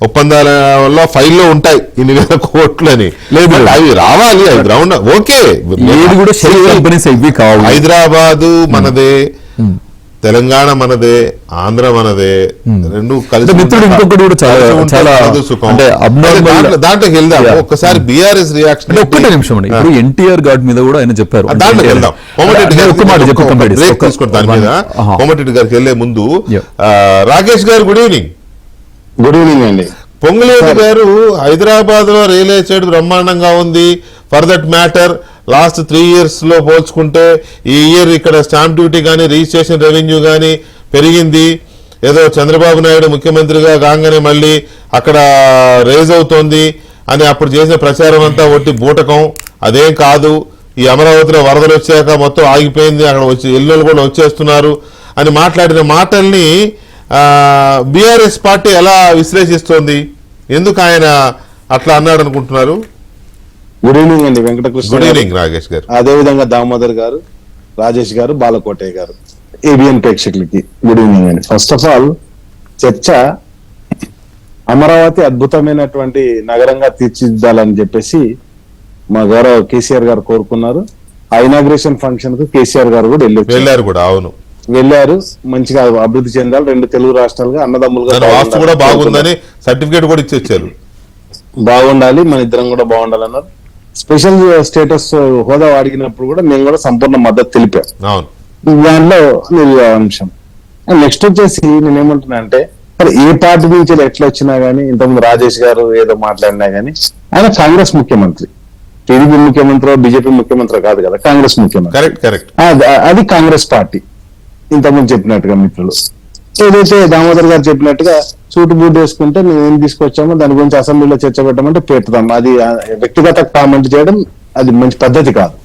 ఒప్పందాల వల్ల ఫైల్లో ఉంటాయి 1,000 కోట్లు అని, అవి రావాలి, అవి గ్రౌండ్. ఓకే, హైదరాబాదు మనదే, తెలంగాణ మనదే, ఆంధ్ర మనదే, రెండు కలిసి ఇంకొకటి కూడా దాంట్లోకి వెళ్దాం. ఒక్కసారి బీఆర్ఎస్ రియాక్షన్ ఒక్కటే నిమిషం అండి. ఇప్పుడు ఎన్టీఆర్ ఘాట్ మీద కూడా ఆయన చెప్పారు, దాంట్లోకి వెళ్దాం. కోమటిరెడ్డి గారికి వెళ్లే ముందు రాకేష్ గారు గుడ్ ఈవినింగ్. గుడ్ ఈవినింగ్ అండి. పొంగులేటి గారు హైదరాబాద్ లో రియల్ ఎస్టేట్ బ్రహ్మాండంగా ఉంది, for that matter last 3 years లో పోల్చుకుంటే ఈ ఇయర్ ఇక్కడ స్టాంప్ డ్యూటీ కానీ రిజిస్ట్రేషన్ రెవెన్యూ కానీ పెరిగింది. ఏదో చంద్రబాబు నాయుడు ముఖ్యమంత్రిగా కాగానే మళ్ళీ అక్కడ రేజ్ అవుతోంది అని అప్పుడు చేసిన ప్రచారం అంతా ఒట్టి బూటకం, అదేం కాదు. ఈ అమరావతిలో వరదలు వచ్చాక మొత్తం ఆగిపోయింది, అక్కడ వచ్చి ఎల్లులు కూడా వచ్చేస్తున్నారు అని మాట్లాడిన మాటల్ని బీఆర్ఎస్ పార్టీ ఎలా విశ్లేషిస్తోంది? ఎందుకు ఆయన అట్లా అన్నాడు అనుకుంటున్నారు? గుడ్ ఈవినింగ్ అండి వెంకటకృష్ణ గుడ్ గారు. ఈవినింగ్ రాకేష్ గారు. అదే విధంగా దామోదర్ గారు, రాజేష్ గారు, బాలకోటయ్య గారు, ఏబిఎన్ ప్రేక్షకులకి గుడ్ ఈవినింగ్ అండి. ఫస్ట్ ఆఫ్ ఆల్ చర్చ అమరావతి అద్భుతమైనటువంటి నగరంగా తీర్చిదిద్దాలని చెప్పేసి మా గౌరవ కేసీఆర్ గారు కోరుకున్నారు. ఆ ఇనాగ్రేషన్ ఫంక్షన్ కు కేసీఆర్ గారు కూడా వెళ్ళారు కూడా. అవును, వెళ్ళారు. మంచిగా అభివృద్ధి చెందాలి, రెండు తెలుగు రాష్ట్రాలుగా అన్నదమ్ములుగా దాని వాస్తు కూడా బాగుందని సర్టిఫికేట్ కూడా ఇచ్చేచ్చారు. బాగుండాలి, మన ఇద్దరం కూడా బాగుండాలన్నారు. స్పెషల్ స్టేటస్ హోదా అడిగినప్పుడు కూడా మేము కూడా సంపూర్ణ మద్దతు తెలిపాం. అవును, దాంట్లో అంశం. నెక్స్ట్ వచ్చేసి నేను ఏమంటున్నా అంటే, మరి ఏ పార్టీ నుంచి ఎట్లా వచ్చినా గానీ, ఇంతకుముందు రాజేష్ గారు ఏదో మాట్లాడినా గానీ, ఆయన కాంగ్రెస్ ముఖ్యమంత్రి. టీడీపీ ముఖ్యమంత్రి, బీజేపీ ముఖ్యమంత్రి కాదు కదా, కాంగ్రెస్ ముఖ్యమంత్రి. Correct correct. అది కాంగ్రెస్ పార్టీ. ఇంతకుముందు చెప్పినట్టుగా మిత్రులు ఏదైతే దామోదర్ గారు చెప్పినట్టుగా సూటు బూట్ వేసుకుంటే మేము ఏం తీసుకొచ్చామో దాని గురించి అసెంబ్లీలో చర్చ పెట్టమంటే పెడతాం. అది వ్యక్తిగత కామెంట్ చేయడం అది మంచి పద్ధతి కాదు.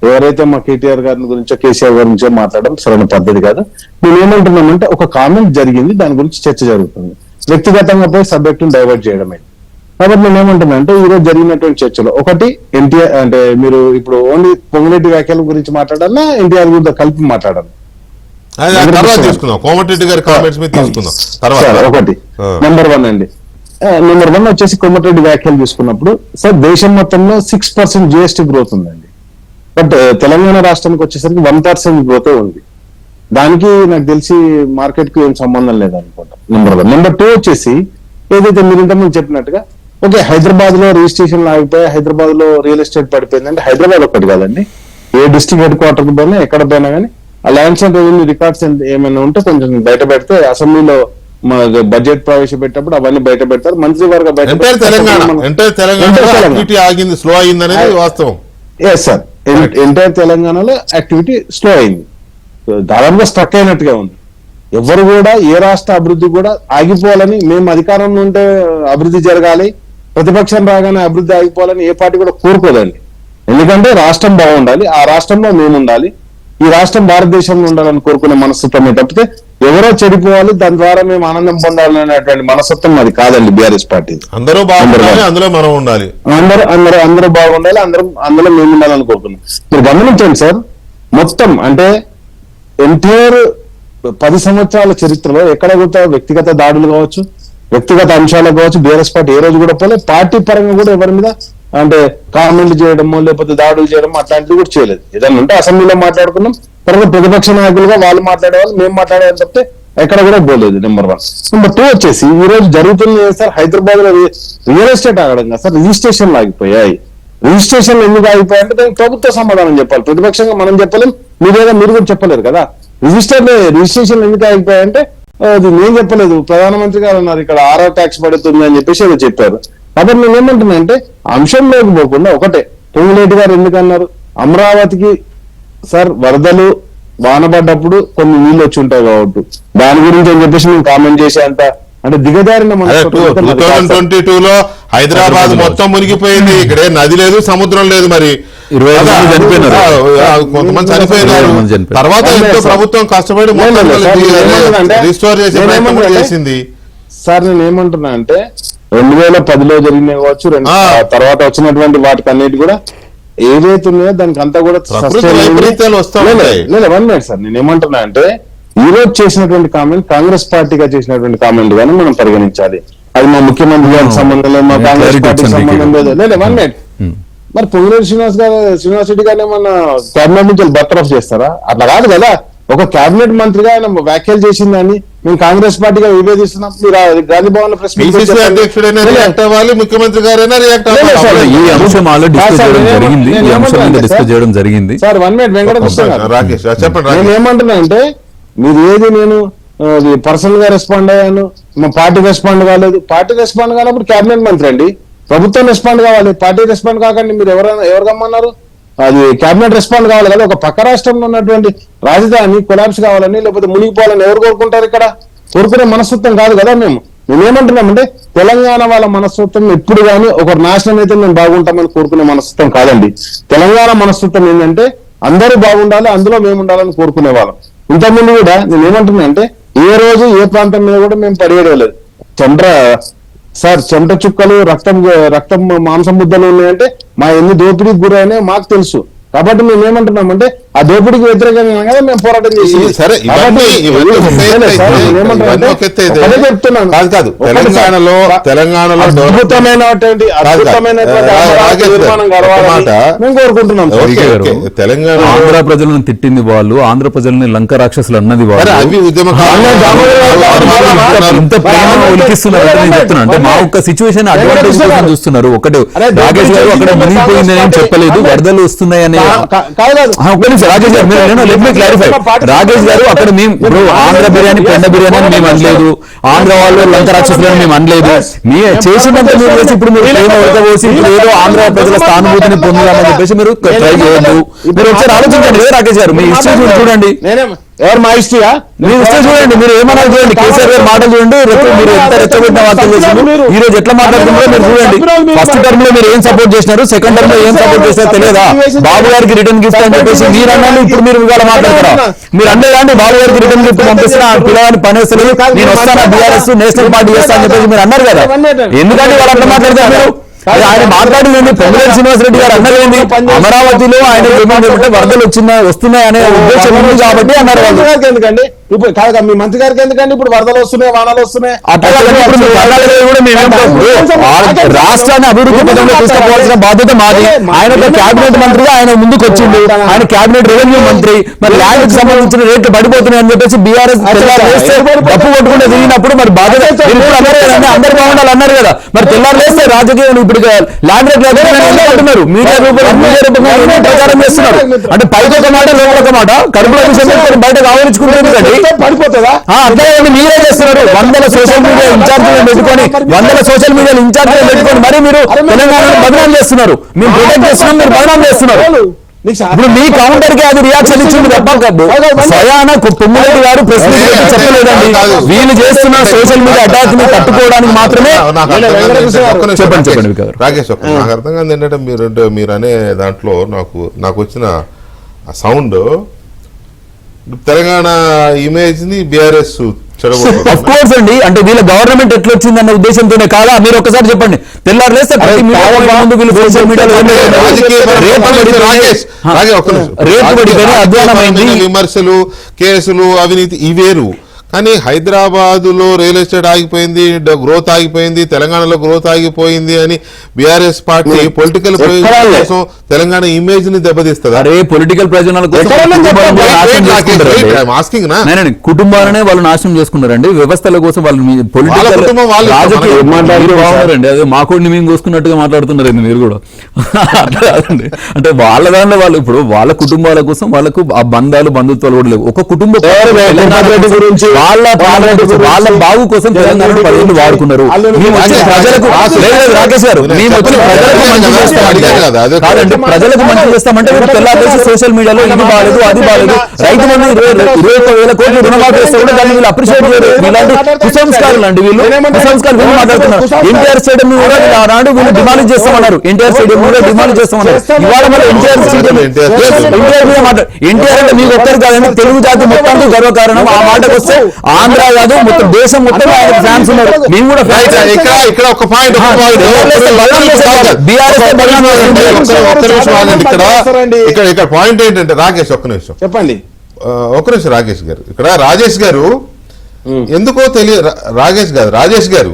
ఎవరైతే మా కేటీఆర్ గారి గురించో కేసీఆర్ గారి గురించో మాట్లాడడం సరైన పద్ధతి కాదు. మేము ఏమంటున్నామంటే ఒక కామెంట్ జరిగింది, దాని గురించి చర్చ జరుగుతుంది. వ్యక్తిగతంగా పోయి సబ్జెక్ట్ ని డైవర్ట్ చేయడమే. కాబట్టి నేను ఏమంటున్నా అంటే, ఈ రోజు జరిగినటువంటి చర్చలో ఒకటి ఎన్టీఆర్ అంటే మీరు ఇప్పుడు ఓన్లీ పొంగులేటి వ్యాఖ్యల గురించి మాట్లాడాలా, ఎన్టీఆర్ గురించి కలిపి మాట్లాడాలి తర్వాత తీసుకుందాం. కోమటిరెడ్డి గారి కామెంట్స్ మీద తీసుకుందాం తర్వాత. ఒకటి నెంబర్ 1 అండి. నెంబర్ 1 వచ్చేసి కోమటిరెడ్డి వ్యాఖ్యలు తీసుకున్నప్పుడు, సార్ దేశం మొత్తంలో 6% జిఎస్టీ గ్రోత్ ఉందండి. బట్ తెలంగాణ రాష్ట్రానికి వచ్చేసరికి 1% గ్రోత్ ఉంది. దానికి నాకు తెలిసి మార్కెట్ కి ఏం సంబంధం లేదనుకుంటా. నెంబర్ 1. నెంబర్ 2 వచ్చేసి ఏదైతే మీరు ఇంతకుముందు చెప్పినట్టుగా, ఓకే హైదరాబాద్ లో రిజిస్ట్రేషన్ ఆగిపోయి హైదరాబాద్ లో రియల్ ఎస్టేట్ పడిపోయిందంటే, హైదరాబాద్ ఒకటి కాదండి, ఏ డిస్ట్రిక్ట్ హెడ్ క్వార్టర్ కి పోయినా ఎక్కడ పోయినా కానీ ఆ ల్యాండ్స్ అండ్ రెవెన్యూ రికార్డ్స్ ఏమైనా ఉంటే కొంచెం బయట పెడితే, అసెంబ్లీలో బడ్జెట్ ప్రవేశపెట్టినప్పుడు అవన్నీ బయట పెడతారు. మంత్రివర్గ ఎంటైర్ తెలంగాణ యాక్టివిటీ ఆగింది, స్లో అయింది అనేది వాస్తవం. ఎస్ సార్, ఎంటైర్ తెలంగాణలో యాక్టివిటీ స్లో అయింది, దాదాపుగా స్ట్రక్ అయినట్టుగా ఉంది. ఎవరు కూడా ఏ రాష్ట్ర అభివృద్ధి కూడా ఆగిపోవాలని, మేము అధికారంలో ఉంటే అభివృద్ధి జరగాలి, ప్రతిపక్షం రాగానే అభివృద్ధి ఆగిపోవాలని ఏ పార్టీ కూడా కోరుకోదండి. ఎందుకంటే రాష్ట్రం బాగుండాలి, ఆ రాష్ట్రంలో మేము ఉండాలి, ఈ రాష్ట్రం భారతదేశంలో ఉండాలని కోరుకునే మనస్తత్వమే తప్పితే ఎవరో చెడిపోవాలి దాని ద్వారా మేము ఆనందం పొందాలనేటువంటి మనస్తత్వం అది కాదండి బీఆర్ఎస్ పార్టీ. అందరూ బాగుండాలి, అందులో మనం ఉండాలి, అందరూ బాగుండాలి, అందులో మేము ఉండాలని కోరుకున్నాం. మీరు గమనించండి సార్, మొత్తం అంటే ఎన్టీఆర్ 10 సంవత్సరాల చరిత్రలో ఎక్కడ కూడా వ్యక్తిగత దాడులు కావచ్చు, వ్యక్తిగత అంశాలు కావచ్చు, బీఆర్ఎస్ పార్టీ ఏ రోజు కూడా పోలే. పార్టీ పరంగా కూడా ఎవరి మీద అంటే కామెంట్లు చేయడమో లేకపోతే దాడులు చేయడం అట్లాంటివి కూడా చేయలేదు. ఏదన్నా ఉంటే అసెంబ్లీలో మాట్లాడుకున్నాం, తర్వాత ప్రతిపక్ష నాయకులుగా వాళ్ళు మాట్లాడేవాళ్ళు, మేము మాట్లాడేవాళ్ళు తప్పితే ఎక్కడ కూడా పోలేదు. నెంబర్ 1. నెంబర్ 2 వచ్చేసి ఈ రోజు జరుగుతుంది సార్, హైదరాబాద్ లో రియల్ ఎస్టేట్ ఆగడం కదా సార్, రిజిస్ట్రేషన్లు ఆగిపోయాయి. రిజిస్ట్రేషన్లు ఎందుకు ఆగిపోయాయంటే దానికి ప్రభుత్వ సమాధానం చెప్పాలి, ప్రతిపక్షంగా మనం చెప్పలేం, మీరు కూడా చెప్పలేరు కదా. రిజిస్ట్రేషన్ ఎందుకు ఆగిపోయాయంటే అది నేను చెప్పలేదు, ప్రధానమంత్రి గారు అన్నారు ఇక్కడ 6వ ట్యాక్స్ పడుతుంది అని చెప్పేసి ఏదో చెప్పారు. కాబట్టి నేను ఏమంటున్నా అంటే, అంశంలోకి పోకుండా ఒకటే, పొంగులేటి గారు ఎందుకన్నారు అమరావతికి సార్ వరదలు వాన పడ్డప్పుడు కొన్ని నీళ్ళు వచ్చి ఉంటాయి కాబట్టి దాని గురించి అని చెప్పేసి మేము కామెంట్ చేసే అంత అంటే దిగజారిన 2022లో హైదరాబాద్ మొత్తం మునిగిపోయింది, ఇక్కడే నది లేదు సముద్రం లేదు, మరి 20 కొంతమంది చనిపోయినారు. తర్వాత ప్రభుత్వం కష్టపడి రిస్టోర్ చేసింది. సార్ నేను ఏమంటున్నా అంటే 2010లో జరిగిన కావచ్చు, తర్వాత వచ్చినటువంటి వాటికి అన్నిటి కూడా ఏదైతే ఉన్నాయో దానికి అంతా కూడా లేదా 1 మినిట్ సార్, నేను ఏమంటున్నా అంటే ఈ రోజు చేసినటువంటి కామెంట్ కాంగ్రెస్ పార్టీగా చేసినటువంటి కామెంట్ గానీ మనం పరిగణించాలి. అది మా ముఖ్యమంత్రి గారికి సంబంధం లేదు, మా కాంగ్రెస్ పార్టీకి సంబంధం లేదు. లేదా 1 మినిట్, మరి పొంగులేటి శ్రీనివాస్ రెడ్డి గారిని ఏమన్నా కేబినెట్ నుంచి బర్తరఫ్ చేస్తారా? అట్లా కాదు కదా. ఒక కేబినెట్ మంత్రిగా ఆయన వ్యాఖ్యలు చేసిందని మేము కాంగ్రెస్ పార్టీగా విభేదిస్తున్నాం. మీరు గాంధీ భవన్ లో ప్రెస్ అధ్యక్షుడైనా రియాక్ట్ అవ్వాలి, ముఖ్యమంత్రి గారైనా రియాక్ట్ అవ్వాలి. ఈ అంశం ఆల్రెడీ డిస్కస్ చేయడం జరిగింది. సార్ 1 మినిట్ వెంకటకృష్ణ గారు, రాకేష్ చెప్పండి. నేను ఏమంటున్నా అంటే, మీరు ఏది నేను పర్సనల్ గా రెస్పాండ్ అయ్యాను, మా పార్టీ రెస్పాండ్ కాలేదు. పార్టీ రెస్పాండ్ కానప్పుడు కేబినెట్ మంత్రి అండి, ప్రభుత్వం రెస్పాండ్ కావాలి, పార్టీ రెస్పాండ్ కాకండి. మీరు ఎవరు గమ్మన్నారు? అది కేబినెట్ రెస్పాండ్ కావాలి కదా. ఒక పక్క రాష్ట్రంలో ఉన్నటువంటి రాజధాని కొలాప్స్ కావాలని లేకపోతే మునిగిపోవాలని ఎవరు కోరుకుంటారు? ఇక్కడ కోరుకునే మనస్తత్వం కాదు కదా. మేమేమంటున్నామంటే తెలంగాణ వాళ్ళ మనస్తత్వం ఎప్పుడు కానీ ఒకరు నాశనం అయితే మేము బాగుంటామని కోరుకునే మనస్తత్వం కాదండి. తెలంగాణ మనస్తత్వం ఏంటంటే అందరూ బాగుండాలి, అందులో మేము ఉండాలని కోరుకునే వాళ్ళం. ఇంతకుముందు కూడా నేను ఏమంటున్నా అంటే ఏ రోజు ఏ ప్రాంతం మీద కూడా మేము పరిగెడలేదు. సార్ చెమట చుక్కలు రక్తం మాంసం ముద్దలు ఉన్నాయంటే మా ఎన్ని దోపిడీకి గురైనాయో మాకు తెలుసు. కాబట్టి మేము ఏమంటున్నామంటే ఆ దోపిడీకి వ్యతిరేకంగా కదా మేము పోరాటం చేసి సరే ఇవన్నీ ఒక ఎత్తు అయితే చెప్తున్నాను. కాదు తెలంగాణలో అద్భుతమైనటువంటి నిర్మాణం కావాలని మేము కోరుకుంటున్నాం. తెలంగాణ ఆంధ్ర ప్రజలను తిట్టింది వాళ్ళు, ఆంధ్ర ప్రజల్ని లంక రాక్షసులు అన్నది వాళ్ళు. అవి ఇంత ప్రేమ ఒలికిస్తున్నారు అంటే నేను చెప్తున్నా. అంటే మా ఒక్క సిచ్యువేషన్ అడ్వాంటేజ్ కోసం చూస్తున్నారు. ఒకటి రాకేష్ గారు అక్కడ మునిగిపోయిందని ఏం చెప్పలేదు, వరదలు వస్తున్నాయని. ఒక్క నిమిషం రాకేష్ గారు, మీరు లెట్ మీ క్లారిఫై. రాకేష్ గారు అక్కడ మేము ఇప్పుడు ఆంధ్ర బిర్యానీ పెండ బిర్యానీ అని మేము అనలేదు, ఆంధ్ర వాళ్ళు లంక రాక్షసులని మేము అనలేదు. మీ చేసినంత మీరు చేసి ఇప్పుడు మీరు ప్రేమ ఉడకబోసి ఇప్పుడు ఏదో ఆంధ్ర ప్రజల స్థానుభూతిని పొందుదామని చెప్పేసి మీరు ట్రై చేయొద్దు. మీరు ఒకసారి ఆలోచించండి రాకేష్ గారు, మీ హిస్టరీ చూడండి. ఎవరు మా హిస్టరీయా? మీరు హిస్టరీ చూడండి, మీరు ఏమన్నా చూడండి. కేసీఆర్ గారు మాటలు చూడండి, మీరు ఎంత రెచ్చగొట్టిన వార్తలు చేస్తున్నారు, ఈ రోజు ఎట్లా మాట్లాడుతున్నారో మీరు చూడండి. ఫస్ట్ టర్మ్ లో మీరు ఏం సపోర్ట్ చేసినారు, సెకండ్ టర్మ్ లో ఏం సపోర్ట్ చేస్తారో తెలియదా? బాబు గారికి రిటర్న్ గిఫ్ట్ అని చెప్పేసి మీరు అన్నాను, ఇప్పుడు మీరు ఇవాళ మాట్లాడతారా? మీరు అండి బాబు గారికి రిటర్న్ గిఫ్ట్ పంపిస్తున్నా పిల్లవాడిని పనేస్తలేదు, నేను వస్తాను బీఆర్ఎస్ నేషనల్ పార్టీ చేస్తా అని చెప్పేసి మీరు అన్నారు కదా. ఎందుకంటే వాళ్ళు అట్లా మాట్లాడతారు? మీరు ఆయన మాట్లాడింది పొంగులేటి శ్రీనివాసరెడ్డి గారు అన్నది ఏంది, అమరావతిలో ఆయన ఏమంటే వరదలు వస్తున్నాయి అనే ఉద్దేశం ఉంది కాబట్టి అన్నారు వాళ్ళు. ఎందుకండి ఇప్పుడు కాదు మీ మంత్రి గారికి ఎందుకండి ఇప్పుడు వరదలు వస్తున్నాయి, వానలు వస్తున్నాయి? రాష్ట్రాన్ని అభివృద్ధి పథంలో తీసుకుపోవాల్సిన బాధ్యత మాది. ఆయన ఒక క్యాబినెట్ మంత్రిగా ఆయన ముందుకు వచ్చింది, ఆయన క్యాబినెట్ రెవెన్యూ మంత్రి. మరి ల్యాండ్ కి సంబంధించిన రేట్లు పడిపోతున్నాయి అని చెప్పేసి బీఆర్ఎస్ తప్పు కొట్టుకుంటే దిగినప్పుడు మరి బాధ్యత అందరు బాగుండాలి అన్నారు కదా. మరి తెల్లారు లేస్తే రాజకీయం ఇప్పుడు ల్యాండ్ రేట్లు అంటున్నారు, మీడియా రూపంలో ప్రచారం చేస్తున్నారు. అంటే పైకి ఒక మాట లోపల ఒక మాట, కడుపులో విషయం బయటకు ఆవరించుకుంటుంది కండి పడిపోతుందా? అట్లా మీరే చేస్తున్నారు. వందల సోషల్ మీడియా ఇన్ఛార్జీలను పెట్టుకొని మరి మీరు తెలంగాణను బదనాం చేస్తున్నారు. మేము ప్రొటెక్ట్ చేస్తున్నాం, మీరు బదనాం చేస్తున్నారు. ఇప్పుడు మీ కౌంటర్ కి అది రియాక్షన్ ఇచ్చింది తప్ప స్వయాన పొంగులేటి గారు ప్రెస్ మీట్ చెప్పలేదండి. వీళ్ళు చేస్తున్న సోషల్ మీడియా అటాక్ ని తట్టుకోవడానికి మాత్రమే. చెప్పండి రాకేష్, నాకు అర్థం కాదు ఏంటంటే మీరు అనే దాంట్లో నాకు వచ్చిన సౌండ్ తెలంగాణ ఇమేజ్ ని బీఆర్ఎస్ ఆఫ్ కోర్స్ అండి. అంటే వీళ్ళ గవర్నమెంట్ ఎట్లా వచ్చిందన్న ఉద్దేశంతోనే కాదా? మీరు ఒకసారి చెప్పండి. తెల్లారు లేస్తే సోషల్ మీడియాలో అధ్వానమైంది, విమర్శలు, కేసులు, అవినీతి ఇవేరు. కానీ హైదరాబాదులో రియల్ ఎస్టేట్ ఆగిపోయింది, గ్రోత్ ఆగిపోయింది, తెలంగాణలో గ్రోత్ ఆగిపోయింది అని బీఆర్ఎస్ పార్టీ పొలిటికల్ ప్రయోజనం కోసం తెలంగాణ ఇమేజ్ ని దెబ్బతీస్తుంది. అరే పొలిటికల్ ప్రయోజనాల కోసం కుటుంబాలనే వాళ్ళు నాశనం చేసుకున్నారండి. వ్యవస్థల కోసం వాళ్ళు రాజకీయం అదే మా కోడిని మేము చూసుకున్నట్టుగా మాట్లాడుతున్నారండి మీరు కూడా. అట్లా కాదండి. అంటే వాళ్ళ దానిలో వాళ్ళు ఇప్పుడు వాళ్ళ కుటుంబాల కోసం వాళ్ళకు ఆ బంధాలు బంధుత్వాలు కూడా లేవు. ఒక కుటుంబ గురించి వాళ్ళ బాగు కోసం తెలంగాణ 10 ఏళ్ళు వాడుకున్నారు. ప్రజలకు రాకేష్ గారు మేము వచ్చి ప్రజలకు మంచి చేస్తామంటే కాదండి, ప్రజలకు మంచి చేస్తామంటే తెల్లారేసి సోషల్ మీడియాలో ఇది బాలేదు అది బాలేదు, రైతు మంది 21,000 కోట్లు రుణమాఫీ చేస్తే కూడా దాన్ని వీళ్ళు అప్రిషియేట్ చేయరు. ఇలాంటి కుసంస్కారాలు అండి వీళ్ళు. కుసంస్కారం వీళ్ళు మాట్లాడుతున్నారు. ఎన్టీఆర్ స్టేడియం కూడా నాడు వీళ్ళు డిమాండ్ చేస్తామన్నారు, ఎన్టీఆర్ స్టేడియం కూడా డిమాండ్ చేస్తామన్నారు. ఇవాళ మళ్ళీ ఎన్టీఆర్ స్టేడియం ఎన్టీఆర్ మీద మాట ఎన్టీఆర్ అంటే మీకు ఒక్కరు కాదండి, తెలుగు జాతి మొత్తానికి గర్వకారణం. ఆ మాటకు వస్తే ఆంధ్ర కాదు మొత్తం దేశం మొత్తం ఆయన ఫ్యాన్స్ ఉన్నారు. మేము కూడా ఇక్కడ ఒక పాయింట్ ఇక్కడ పాయింట్ ఏంటంటే రాకేష్ ఒక్క నిమిషం చెప్పండి. ఒక్క నిమిషం రాకేష్ గారు, ఇక్కడ రాజేష్ గారు ఎందుకో తెలియదు, రాజేష్ గారు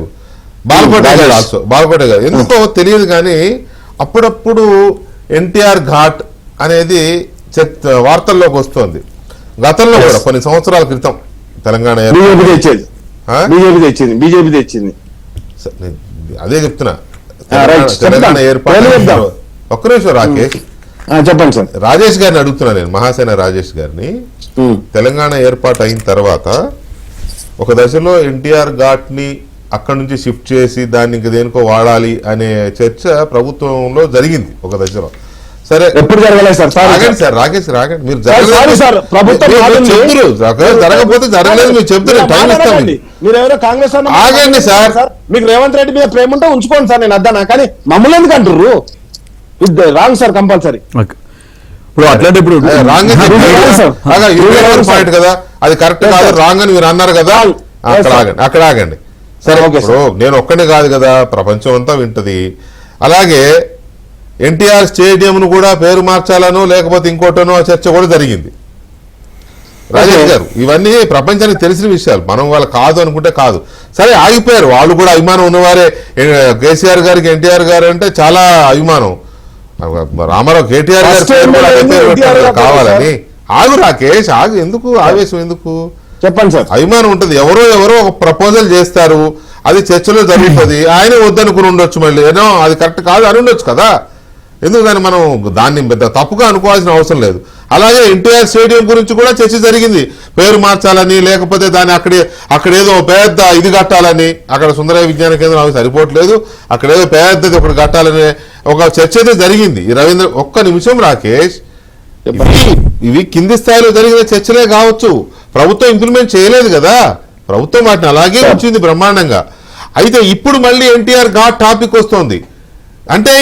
బాలకోట గారు ఎందుకో తెలియదు కానీ అప్పుడప్పుడు ఎన్టీఆర్ ఘాట్ అనేది వార్తల్లోకి వస్తుంది. గతంలో కూడా కొన్ని సంవత్సరాల క్రితం తెలంగాణ బీజేపీ తెచ్చింది అదే చెప్తున్నా. తెలంగాణ ఏర్పాటు ఒక్క నిమిషం రాకేష్ చెప్పండి సార్. రాజేష్ గారిని అడుగుతున్నా నేను, మహాసేన రాజేష్ గారిని. తెలంగాణ ఏర్పాటు అయిన తర్వాత ఒక దశలో ఎన్టీఆర్ ఘాట్ ని అక్కడి నుంచి షిఫ్ట్ చేసి దాన్ని ఇంక దేనికో వాడాలి అనే చర్చ ప్రభుత్వంలో జరిగింది ఒక దశలో. సరే ఎప్పుడు జరగలేదు సార్. రాగండి సార్, రాకేష్ రాగండి. మీరు జరగకపోతే జరగలేదు మీరు చెప్తున్నారు, టైం ఇస్తామండి. మీరు ఎవరో కాంగ్రెస్ ఆగండి సార్. మీకు రేవంత్ రెడ్డి మీద ప్రేమ ఉంటే ఉంచుకోండి సార్, నేను అద్దానా. కానీ మమ్మల్ని ఎందుకు అంటారు? Wrong sir, compulsory. ఇప్పుడు అట్లాంటి ఇప్పుడు పాయింట్ కదా, అది కరెక్ట్ కాదు రాంగ్ అని మీరు అన్నారు కదా. అక్కడ ఆగండి. సరే ఓకే ఇప్పుడు నేను ఒక్కనే కాదు కదా, ప్రపంచం అంతా వింటది. అలాగే ఎన్టీఆర్ స్టేడియంను కూడా పేరు మార్చాలనో లేకపోతే ఇంకోటనో చర్చ కూడా జరిగింది. రాజేష్ గారు, ఇవన్నీ ప్రపంచానికి తెలిసిన విషయాలు. మనం వాళ్ళు కాదు అనుకుంటే కాదు. సరే ఆగిపోయారు, వాళ్ళు కూడా అభిమానం ఉన్నవారే. కేసీఆర్ గారికి ఎన్టీఆర్ గారు అంటే చాలా అభిమానం. రామారావు కేటీఆర్ గారి పేరు కూడా అదే పేరు పెట్టారు కదా కావాలని. ఆగు రాకేష్, ఆగు, ఎందుకు ఆవేశం ఎందుకు? చెప్పండి సార్. అభిమానం ఉంటది. ఎవరో ఒక ప్రపోజల్ చేస్తారు, అది చర్చలో జరుగుతుంది. ఆయన వద్దనుకుని ఉండొచ్చు, మళ్ళీ ఏదో అది కరెక్ట్ కాదు అని ఉండొచ్చు కదా. ఎందుకు దాన్ని పెద్ద తప్పుగా అనుకోవాల్సిన అవసరం లేదు. అలాగే ఎన్టీఆర్ స్టేడియం గురించి కూడా చర్చ జరిగింది. పేరు మార్చాలని, లేకపోతే దాన్ని అక్కడేదో పెద్ద ఇది కట్టాలని. అక్కడ సుందరయ్య విజ్ఞాన కేంద్రం అవి సరిపోవట్లేదు, అక్కడేదో పెద్దది ఒకటి కట్టాలని ఒక చర్చ అయితే జరిగింది. ఈ రవీంద్ర, ఒక్క నిమిషం రాకేష్, ఇవి కింది స్థాయిలో జరిగిన చర్చలే కావచ్చు. ప్రభుత్వం ఇంప్లిమెంట్ చేయలేదు కదా, ప్రభుత్వం వాటిని అలాగే ఉంచింది బ్రహ్మాండంగా. అయితే ఇప్పుడు మళ్ళీ ఎన్టీఆర్ ఘాట్ టాపిక్ వస్తోంది. అంటే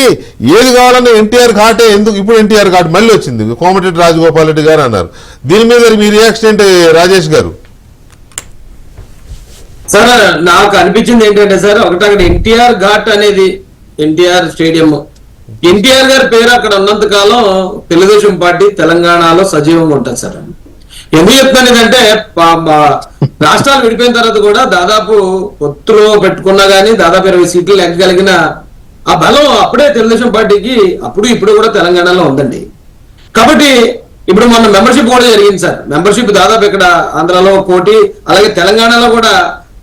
ఏది కావాలన్నా ఎన్టీఆర్ ఘాటే ఎందుకు? ఇప్పుడు ఎన్టీఆర్ ఘాట్ మళ్ళీ వచ్చింది. కోమటిరెడ్డి రాజగోపాల్ రెడ్డి గారు అన్నారు. దీని మీద మీ రియాక్షన్ ఏంటి రాజేష్ గారు? సార్ నాకు అనిపించింది ఏంటంటే సార్, ఒకటి అక్కడ ఎన్టీఆర్ ఘాట్ అనేది ఎన్టీఆర్ స్టేడియం, ఎన్టీఆర్ గారి పేరు అక్కడ ఉన్నంత కాలం తెలుగుదేశం పార్టీ తెలంగాణలో సజీవంగా ఉంటుంది సార్. ఎందుకు చెప్తానంటే రాష్ట్రాలు విడిపోయిన తర్వాత కూడా దాదాపు పొత్తులో పెట్టుకున్నా గానీ దాదాపు 20 సీట్లు ఎక్కగలిగిన ఆ బలం అప్పుడే తెలుగుదేశం పార్టీకి ఇప్పుడు కూడా తెలంగాణలో ఉందండి. కాబట్టి ఇప్పుడు మొన్న మెంబర్షిప్ కూడా జరిగింది సార్. మెంబర్షిప్ దాదాపు ఇక్కడ ఆంధ్రాలో 1 కోటి, అలాగే తెలంగాణలో కూడా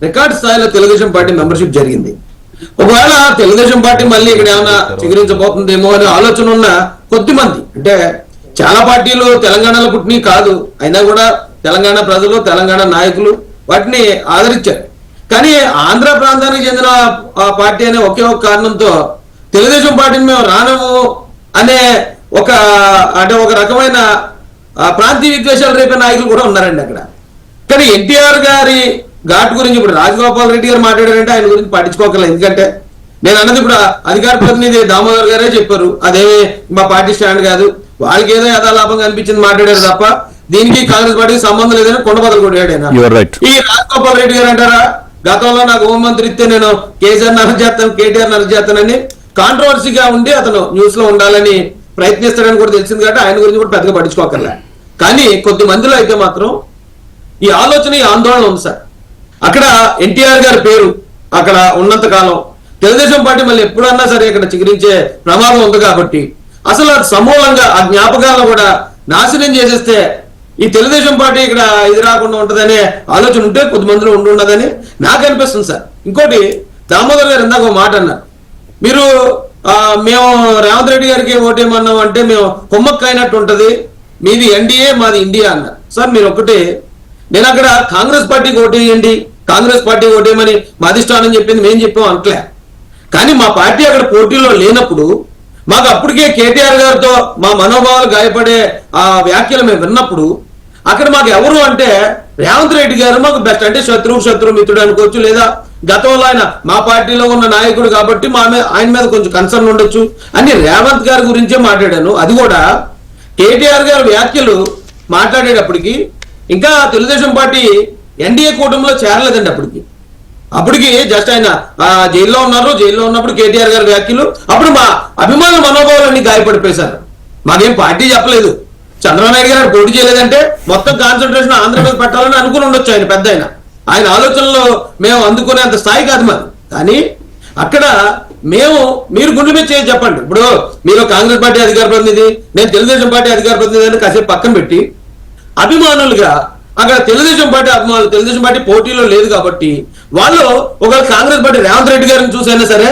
రికార్డు స్థాయిలో తెలుగుదేశం పార్టీ మెంబర్షిప్ జరిగింది. ఒకవేళ తెలుగుదేశం పార్టీ మళ్ళీ ఇక్కడ ఏమైనా చిగురించబోతుందేమో అనే ఆలోచన ఉన్న కొద్ది మంది, అంటే చాలా పార్టీలు తెలంగాణలో పుట్టినవి కాదు, అయినా కూడా తెలంగాణ ప్రజలు, తెలంగాణ నాయకులు వాటిని ఆదరించారు. కానీ ఆంధ్ర ప్రాంతానికి చెందిన పార్టీ అనే ఒకే ఒక కారణంతో తెలుగుదేశం పార్టీని మేము రానము అనే ఒక రకమైన ప్రాంతీయ విద్వేషాలు రేపే నాయకులు కూడా ఉన్నారండి అక్కడ. కానీ ఎన్టీఆర్ గారి ఘాట్ గురించి ఇప్పుడు రాజగోపాల్ రెడ్డి గారు మాట్లాడారంటే ఆయన గురించి పట్టించుకోగల. ఎందుకంటే నేను అన్నది ఇప్పుడు అధికార ప్రతినిధి దామోదర్ గారే చెప్పారు, అదేమి మా పార్టీ స్టాండ్ కాదు, వాళ్ళకి ఏదో యథాలాభంగా అనిపించింది మాట్లాడారు తప్ప దీనికి కాంగ్రెస్ పార్టీకి సంబంధం లేదని కొండబదలు కొట్టాడు. ఈ రాజగోపాల్ రెడ్డి గారు అంటారా, గతంలో నాకు హోంమంత్రి ఇస్తే నేను కేసీఆర్ నరజ చేస్తాను, కేటీఆర్ నరజ చేస్తానని కాంట్రవర్సీగా ఉండి అతను న్యూస్ లో ఉండాలని ప్రయత్నిస్తాడని కూడా తెలిసింది కాబట్టి ఆయన గురించి కూడా పెద్దగా పట్టించుకోకర్లే. కానీ కొద్ది మందిలో అయితే మాత్రం ఈ ఆలోచన, ఈ ఆందోళన ఉంది సార్. అక్కడ ఎన్టీఆర్ గారి పేరు అక్కడ ఉన్నంత కాలం తెలుగుదేశం పార్టీ మళ్ళీ ఎప్పుడన్నా సరే ఇక్కడ చిగురించే ప్రమాదం ఉంది కాబట్టి అసలు సమూలంగా ఆ జ్ఞాపకాలను కూడా నాశనం చేసేస్తే ఈ తెలుగుదేశం పార్టీ ఇక్కడ ఇది రాకుండా ఉంటదనే ఆలోచన ఉంటే కొద్ది మందిలో ఉండదని నాకు అనిపిస్తుంది సార్. ఇంకోటి దామోదర్ గారు ఇందాక ఒక మాట అన్నారు, మీరు మేము రేవంత్ రెడ్డి గారికి ఓటేమన్నాం అంటే మేము కొమ్మక్క అయినట్టు ఉంటది, మీది ఎన్డీఏ మాది ఇండియా అన్నారు. సార్ మీరు ఒకటి, నేను అక్కడ కాంగ్రెస్ పార్టీకి ఓటేయండి, కాంగ్రెస్ పార్టీ ఓటేయమని మా అధిష్టానం చెప్పింది మేము చెప్పాం అంటలే. కానీ మా పార్టీ అక్కడ పోటీలో లేనప్పుడు మాకు అప్పటికే కేటీఆర్ గారితో మా మనోభావాలు గాయపడే ఆ వ్యాఖ్యలు మేము విన్నప్పుడు అక్కడ మాకు ఎవరు అంటే రేవంత్ రెడ్డి గారు మాకు బెస్ట్, అంటే శత్రు మిత్రుడు అనుకోవచ్చు, లేదా గతంలో ఆయన మా పార్టీలో ఉన్న నాయకుడు కాబట్టి ఆయన మీద కొంచెం కన్సర్న్ ఉండొచ్చు అని రేవంత్ గారి గురించే మాట్లాడాను. అది కూడా కేటీఆర్ గారి వ్యాఖ్యలు మాట్లాడేటప్పటికి ఇంకా తెలుగుదేశం పార్టీ ఎన్డీఏ కూటమిలో చేరలేదండి. అప్పటికి జస్ట్ ఆయన జైల్లో ఉన్నారు, జైల్లో ఉన్నప్పుడు కేటీఆర్ గారి వ్యాఖ్యలు అప్పుడు మా అభిమానుల మనోభావాలన్నీ గాయపడిపోయేశారు. మాకేం పార్టీ చెప్పలేదు, చంద్రబాబు నాయుడు గారు పోటీ చేయలేదంటే మొత్తం కాన్సన్ట్రేషన్ ఆంధ్రప్రదేశ్ పెట్టాలని అనుకుని ఉండొచ్చు ఆయన పెద్ద ఆయన ఆలోచనలో మేము అందుకునేంత స్థాయి కాదు మరి. కానీ అక్కడ మీరు గుండె మీద చేసి చెప్పండి, ఇప్పుడు మీరు కాంగ్రెస్ పార్టీ అధికార ప్రతినిధి, నేను తెలుగుదేశం పార్టీ అధికార ప్రతినిధి అని కాసేపు పక్కన పెట్టి అభిమానులుగా అక్కడ తెలుగుదేశం పార్టీ అభిమానులు, తెలుగుదేశం పార్టీ పోటీలో లేదు కాబట్టి వాళ్ళు ఒకవేళ కాంగ్రెస్ పార్టీ రేవంత్ రెడ్డి గారిని చూసైనా సరే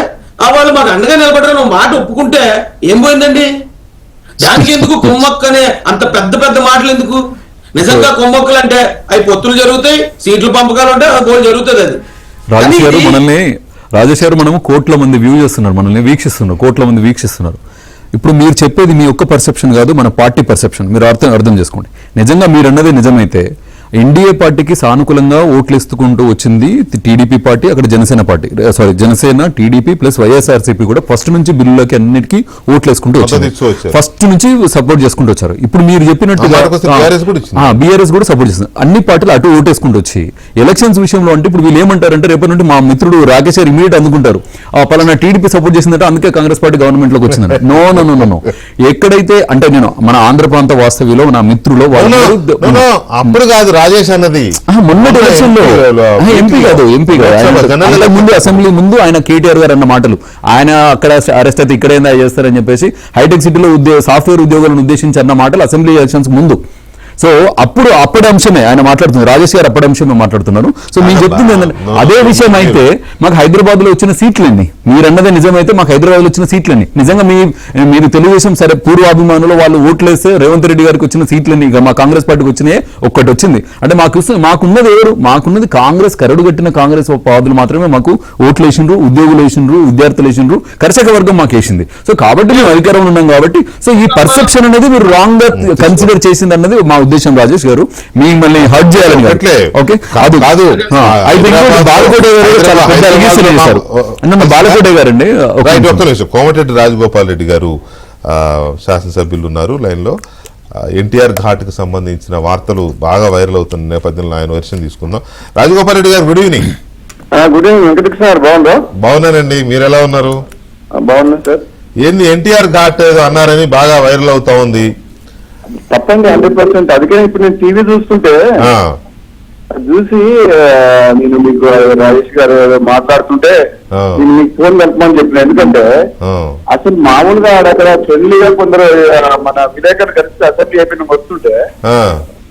వాళ్ళు మాకు అండగా నిలబడరు మాట ఒప్పుకుంటే ఏం పోయిందండి? దానికి ఎందుకు కొమ్మక్క అనే అంత పెద్ద మాటలు ఎందుకు? నిజంగా కొమ్మక్కలు అంటే అవి పొత్తులు జరుగుతాయి, సీట్లు పంపకాలు ఉంటాయి, గోల్ జరుగుతుంది. అది రాజేష్ గారు మనము కోట్ల మంది వ్యూ చేస్తున్నారు, మనల్ని వీక్షిస్తున్నారు, కోట్ల మంది వీక్షిస్తున్నారు. ఇప్పుడు మీరు చెప్పేది మీ యొక్క పర్సెప్షన్ కాదు, మన పార్టీ పర్సెప్షన్. మీరు అర్థం చేసుకోండి. నిజంగా మీరు అన్నది నిజమైతే ఎన్డీఏ పార్టీకి సానుకూలంగా ఓట్లు ఇస్తుకుంటూ వచ్చింది టీడీపీ పార్టీ, అక్కడ Janasena party, sorry Janasena, TDP plus YSRCP కూడా ఫస్ట్ నుంచి బిల్లులకి అన్నిటికీ ఓట్లు వేసుకుంటూ మద్దతు ఇస్తూ వచ్చారు. వచ్చారు. ఫస్ట్ నుంచి సపోర్ట్ చేసుకుంటూ వచ్చారు. ఇప్పుడు మీరు చెప్పినట్టుగా ఆ మాట వస్తే BRS కూడా ఇచ్చింది. బీఆర్ఎస్ కూడా సపోర్ట్ చేస్తుంది. అన్ని పార్టీలు అటు ఓటేసుకుంటూ వచ్చి ఎలక్షన్స్ విషయంలో అంటే ఇప్పుడు వీళ్ళు ఏమంటారంటే రేపటి నుండి మా మిత్రుడు రాకేష్ గారు ఇమీడియట్ అందుకుంటారు, ఆ పలానా టీడీపీ సపోర్ట్ చేసిందంటే అందుకే కాంగ్రెస్ పార్టీ గవర్నమెంట్ లోకి వచ్చిందంట. నో నో నో నో ఎక్కడైతే అంటే నేను మన ఆంధ్ర ప్రాంత వాస్తవ్యంలో నా మిత్రులు అప్పుడు కాదు రాజేష్ అన్నది మొన్నటి ఎలక్షన్ లో ఎంపీ కాదు ఆయన ముందు అసెంబ్లీ ముందు ఆయన కేటీఆర్ గారు అన్న మాటలు, ఆయన అక్కడ అరెస్ట్ అయితే ఇక్కడ ఏందా చేస్తారని చెప్పేసి హైటెక్ సిటీలో సాఫ్ట్వేర్ ఉద్యోగులను ఉద్దేశించి అన్న మాటలు అసెంబ్లీ ఎలక్షన్స్ ముందు. సో అప్పటి అంశమే ఆయన మాట్లాడుతున్నారు, రాజేష్ గారు అప్పటి అంశమే మాట్లాడుతున్నారు. సో నేను చెప్తుంది ఏంటంటే అదే విషయం అయితే మాకు హైదరాబాద్ లో వచ్చిన సీట్లన్నీ మీరన్నదే నిజమైతే మాకు హైదరాబాద్ లో వచ్చిన సీట్లన్నీ నిజంగా మీరు తెలుగుదేశం సరే పూర్వాభిమానులు వాళ్ళు ఓట్లేస్తే రేవంత్ రెడ్డి గారికి వచ్చిన సీట్లన్నీ ఇక మా కాంగ్రెస్ పార్టీకి వచ్చినాయి ఒక్కటి వచ్చింది అంటే మాకున్నది ఎవరు, మాకున్నది కాంగ్రెస్ కరడుగట్టిన కాంగ్రెస్ పాదులు మాత్రమే మాకు ఓట్లు వేసిండ్రు, ఉద్యోగులు వేసిండ్రు, విద్యార్థులు వేసిండ్రు, కర్షక వర్గం మాకు వేసింది. సో కాబట్టి మేము అధికారంలో ఉన్నాం కాబట్టి సో ఈ పర్సెప్షన్ అనేది మీరు రాంగ్ గా కన్సిడర్ చేసింది అన్నది మా ఉద్దేశం రాజేష్ గారు, మిమ్మల్ని హర్ట్ చేయాలని ఓకే కాదు కాదు. బాలకోట గారు చాలా పెద్ద అలిగేషన్ చేశారు అన్న బాలకోట గారండి. ఒక్క నిమిషం, కోమటిరెడ్డి రాజగోపాల్ రెడ్డి గారు శాసనసభ్యులు ఉన్నారు లైన్ లో. ఎన్టీఆర్ ఘాట్ కి సంబంధించిన వార్తలు బాగా వైరల్ అవుతున్న నేపథ్యంలో ఆయన వర్షన్ తీసుకుందాం. రాజగోపాల్ రెడ్డి గారు good evening. Good evening Venkatakrishna గారు, బాగుందా? బాగున్నానండి, మీరు ఎలా ఉన్నారు? బాగున్నా సార్. ఏంది ఎన్టీఆర్ ఘాట్ ఏదో అన్నారని బాగా వైరల్ అవుతా ఉంది. తప్పండి 100%. అందుకే ఇప్పుడు నేను టీవీ చూస్తుంటే చూసి నేను మీకు రాజేష్ గారు మాట్లాడుతుంటే నేను మీకు ఫోన్ కలపమని చెప్పిన. ఎందుకంటే అసలు మామూలుగా అక్కడ ఫ్రెండ్లీగా కొందరు మన విలేకరులు కలిసి అసెంబ్లీ అయిపోయిన వస్తుంటే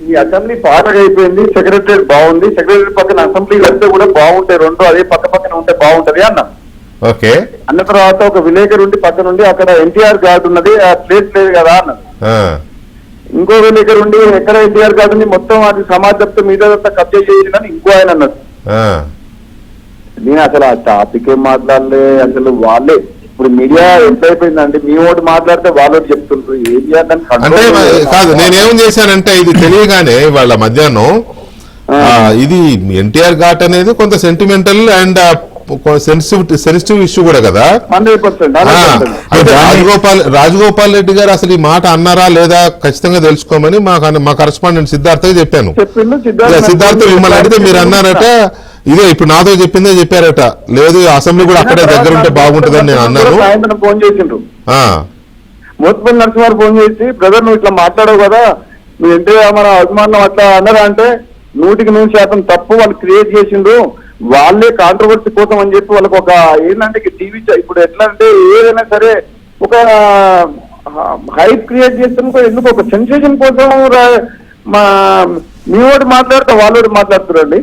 ఈ అసెంబ్లీ పాటగా అయిపోయింది, సెక్రటరీ బాగుంది, సెక్రటరీ పక్కన అసెంబ్లీ వెళ్తే కూడా బాగుంటాయి, రెండు అదే పక్క పక్కన ఉంటే బాగుంటది అన్నా. ఓకే అన్న తర్వాత ఒక విలేకరు ఉండి పక్క నుండి అక్కడ ఎన్టీఆర్ గార్డ్ ఉన్నది, ఆ ప్లేస్ లేదు కదా అన్నది. ఇంకో విలేకరు ఉండి ఎక్కడ ఎన్టీఆర్ గార్డ్ ఉంది, మొత్తం అది సమాజంతో మీద కబ్జా చేసిందని ఇంకో ఆయన అన్నది. నేను అసలు ఆ టాపిక్ ఏం మాట్లాడలే. అసలు వాళ్ళే ఇప్పుడు మీడియా ఎంత అయిపోయిందంటే మీ ఓటు మాట్లాడితే వాళ్ళు చెప్తుంటారు ఏం చేయాలని. అంటే కాదు, నేనేం చేశానంటే ఇది తెలియగానే వాళ్ళ మధ్యాహ్నం ఇది ఎన్టీఆర్ ఘాట్ అనేది కొంత సెంటిమెంటల్ అండ్ సెన్సిటివ్ ఇష్యూ కూడా కదా. 100%. రాజగోపాల్ రెడ్డి గారు అసలు ఈ మాట అన్నారా లేదా ఖచ్చితంగా తెలుసుకోమని మా కరెస్పాండెంట్ సిద్ధార్థకి చెప్పాను. సిద్ధార్థ మిమ్మల్ని అడిగితే మీరు అన్నారట ఇదే ఇప్పుడు నాతో చెప్పిందే చెప్పారట, లేదు అసెంబ్లీ కూడా అక్కడే దగ్గర ఉంటే బాగుంటుందని నేను అన్నాను. సాయంత్రం ఫోన్ చేసిండ్రు, మోత్పల్లి నరసింహారు ఫోన్ చేసి బ్రదర్ నువ్వు ఇట్లా మాట్లాడవు కదా, నువ్వు ఎంటే మన అభిమానం అట్లా అన్నారా అంటే 100% తప్పు, వాళ్ళు క్రియేట్ చేసిండ్రు, వాళ్ళే కాంట్రవర్సీ కోసం అని చెప్పి వాళ్ళకి ఒక ఏంటంటే టీవీ ఇప్పుడు ఎట్లా అంటే ఏదైనా సరే ఒక హైప్ క్రియేట్ చేస్తాను ఎందుకు ఒక సెన్సేషన్ కోసం మా మీ వాడు మాట్లాడితే వాళ్ళు మాట్లాడుతారండి.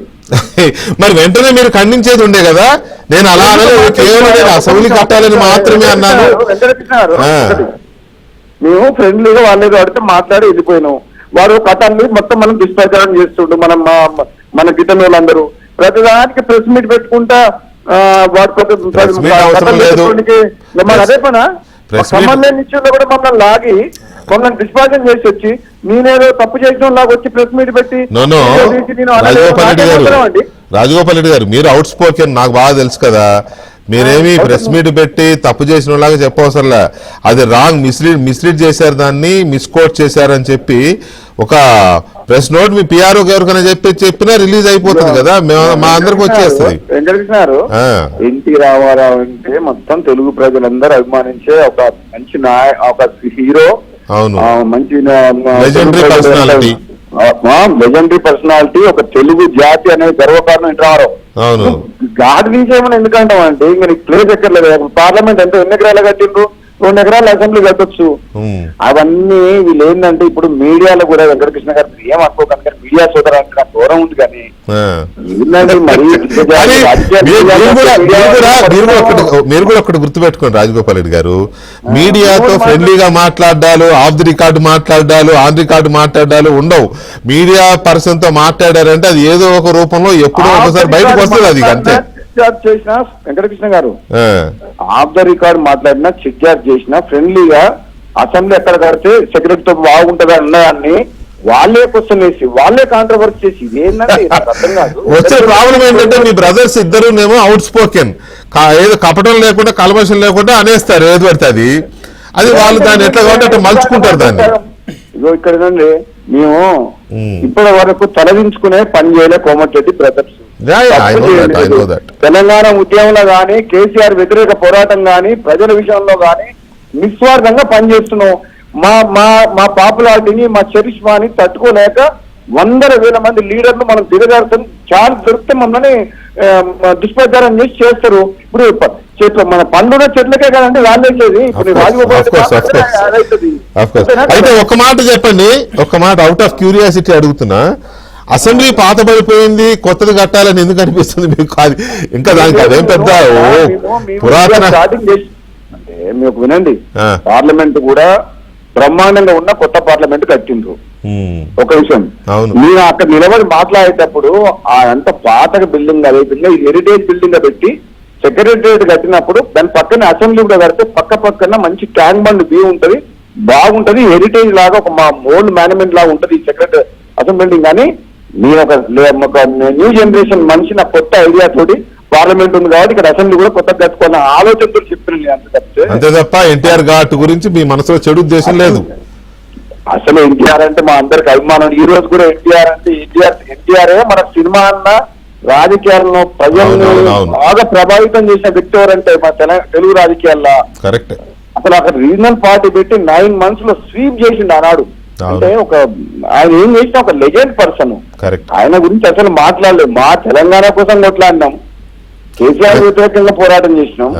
మరి వెంటనే మీరు ఖండించేది ఉండే కదా. నేను అలా కేవలం అసెంబ్లీ కట్టాలని మాత్రమే అన్నాను. మేము ఫ్రెండ్లీగా వాళ్ళేదో అడిగితే మాట్లాడి వెళ్ళిపోయినాం. వారు కథల్ని మొత్తం మనం దుష్ప్రచారం చేస్తుండ్రు, మన గిట్టని వాళ్ళందరూ ప్రతిదానికి ప్రెస్ మీట్ పెట్టుకుంటా అదే పనా సంబంధం లేని ఇష్యూలో కూడా మమ్మల్ని లాగి మమ్మల్ని డిస్పాజన్ చేసి వచ్చి నేనేదో తప్పు చేసిన లాగా వచ్చి ప్రెస్ మీట్ పెట్టి రాజగోపాల్ రెడ్డి గారు మీరు అవుట్ స్పోకెన్ నాకు బాగా తెలుసు కదా. మీరేమి ప్రెస్ మీట్ పెట్టి తప్పు చేసిన లాగా చెప్పవసరంలే, అది రాంగ్ మిస్లీడ్ చేశారు, దాన్ని మిస్కోట్ చేశారని చెప్పి ఒక ప్రెస్ నోట్ మీ పిఆర్ఓ ఎవరికైనా చెప్పినా రిలీజ్ అయిపోతుంది కదా, మా అందరికి వచ్చేస్తుంది. వెంకటకృష్ణ గారు, ఎన్టీ రామారావు అంటే మొత్తం తెలుగు ప్రజలందరూ అభిమానించే ఒక మంచి ఒక హీరో, అవును, మంచి లెజెండరీ పర్సనాలిటీ, ఒక తెలుగు జాతి అనే గర్వకారణం ఎన్టీ రామారావు. అవును, గాడి విషయం ఎందుకంటాం అంటే ఇంకా నీకు ప్లేస్ ఎక్కర్లేదు. పార్లమెంట్ ఎంత ఎన్ని ఎకరాలు కట్టిండ్రు, 2 ఎకరాలు అసెంబ్లీ కట్టొచ్చు. అవన్నీ వీళ్ళు ఏంటంటే ఇప్పుడు మీడియాలో కూడా వెంకటకృష్ణ గారు ఏం అనుకోకండి, కానీ మీడియా సోదరు అంటే నాకు గౌరవం ఉంది. కానీ మీరు కూడా ఒకటి గుర్తుపెట్టుకోండి రాజగోపాల్ రెడ్డి గారు, మీడియాతో ఫ్రెండ్లీగా మాట్లాడాలు, ఆఫ్ ది రికార్డు మాట్లాడాలు, ఆన్ రికార్డు మాట్లాడాలు ఉండవు. మీడియా పర్సన్ తో మాట్లాడారంటే అది ఏదో ఒక రూపంలో ఎప్పుడో ఒకసారి బయటకు వస్తుంది, అది అంతే. చేసిన వెంకటకృష్ణ గారు ఆఫ్ ద రికార్డ్ మాట్లాడినా, చిట్ చాట్ చేసినా, ఫ్రెండ్లీగా అసెంబ్లీ ఎక్కడ కడితే సెక్రటరీతో బాగుంటది అన్నదాన్ని వాళ్ళే క్వశ్చన్ వేసి వాళ్ళే కాంట్రవర్సీ చేసి ఇది ఏంటంటే నాకు అర్థం కాదు. వచ్చే ప్రాబ్లం ఏంటంటే మీ బ్రదర్స్ ఇద్దరునేమో అవుట్ స్పోకెన్, ఏదో కపటం లేకుండా కల్మషం లేకుండా అనేస్తారు ఏది పడితే అది వాళ్ళు దాన్ని ఎట్లా కాబట్టి అట్లా మలుచుకుంటారు దాన్ని. ఇగో ఇక్కడ మేము ఇప్పటి వరకు తలదించుకునే పని చేయలే కోమటిరెడ్డి బ్రదర్స్. తెలంగాణ ఉద్యమంలో గానీ కేసీఆర్ వ్యతిరేక పోరాటం గానీ ప్రజల విషయంలో గానీ నిస్వార్థంగా పనిచేస్తున్నాం. మా మా మా పాపులారిటీని మా చరిష్మాని తట్టుకోలేక వందల వేల మంది లీడర్లు మనం దిగజారుతాం. చాలా దొరికితే మమ్మల్ని దుష్ప్రచారం చేసి చేస్తారు. ఇప్పుడు చెట్లు మన పండుగ చెట్లకే కదండి వాళ్ళేసేది. ఇప్పుడు అయితే ఒక మాట చెప్పండి, ఒక మాట అవుట్ ఆఫ్ క్యూరియాసిటీ అడుగుతున్నా. అసెంబ్లీ పాత పడిపోయింది కొత్తది కట్టాలని ఎందుకు అనిపిస్తుంది మీకు? అది ఇంకా దానికి అదేం పెద్ద పురాతన స్టార్టింగ్ చేసి అంటే మీకు వినండి, పార్లమెంట్ కూడా బ్రహ్మాండంగా ఉన్న కొత్త పార్లమెంట్ కట్టిండ్రు. ఒక విషయం మీరు అక్కడ నిలబడి మాట్లాడేటప్పుడు అంత పాత బిల్డింగ్ అదే విధంగా ఈ హెరిటేజ్ బిల్డింగ్ గా పెట్టి సెక్రటరియట్ కట్టినప్పుడు దాని పక్కన అసెంబ్లీ కూడా కడితే పక్కన మంచి ట్యాంక్ బండ్ వ్యూ ఉంటది, బాగుంటది. హెరిటేజ్ లాగా ఒక మా ఓల్డ్ మేనేజ్మెంట్ లాగా ఉంటది ఈ సెక్రటరీ అసెంబ్లీ. కానీ నేను ఒక న్యూ జనరేషన్ మనిషి నా కొత్త ఐడియా తోటి పార్లమెంట్ ఉంది కాబట్టి ఇక్కడ అసెంబ్లీ కూడా కొత్త కట్టుకోవాలని ఆలోచనతో చెప్తున్నాను అంతే తప్ప ఎన్టీఆర్ ఘాట్ గురించి మీ మనసులో చెడు ఉద్దేశం లేదు. అసలు ఎన్టీఆర్ అంటే మా అందరికి అభిమానం. ఈ రోజు కూడా ఎన్టీఆర్ అంటే ఎన్టీఆర్ మన సినిమా అన్న రాజకీయాలను ప్రజలను బాగా ప్రభావితం చేసిన వ్యక్తి ఎవరంటే మా తెలుగు రాజకీయాల్లో కరెక్ట్. అసలు అక్కడ రీజనల్ పార్టీ పెట్టి 9 months లో స్వీప్ చేసిండు ఆనాడు. అంటే ఆయన ఏం చేసిన ఒక లెజెండ్ పర్సన్. ఆయన గురించి అసలు మాట్లాడలేదు. మా తెలంగాణ కోసం కొట్లాడినాం, కేసీఆర్ వ్యతిరేకంగా పోరాటం చేసినాం.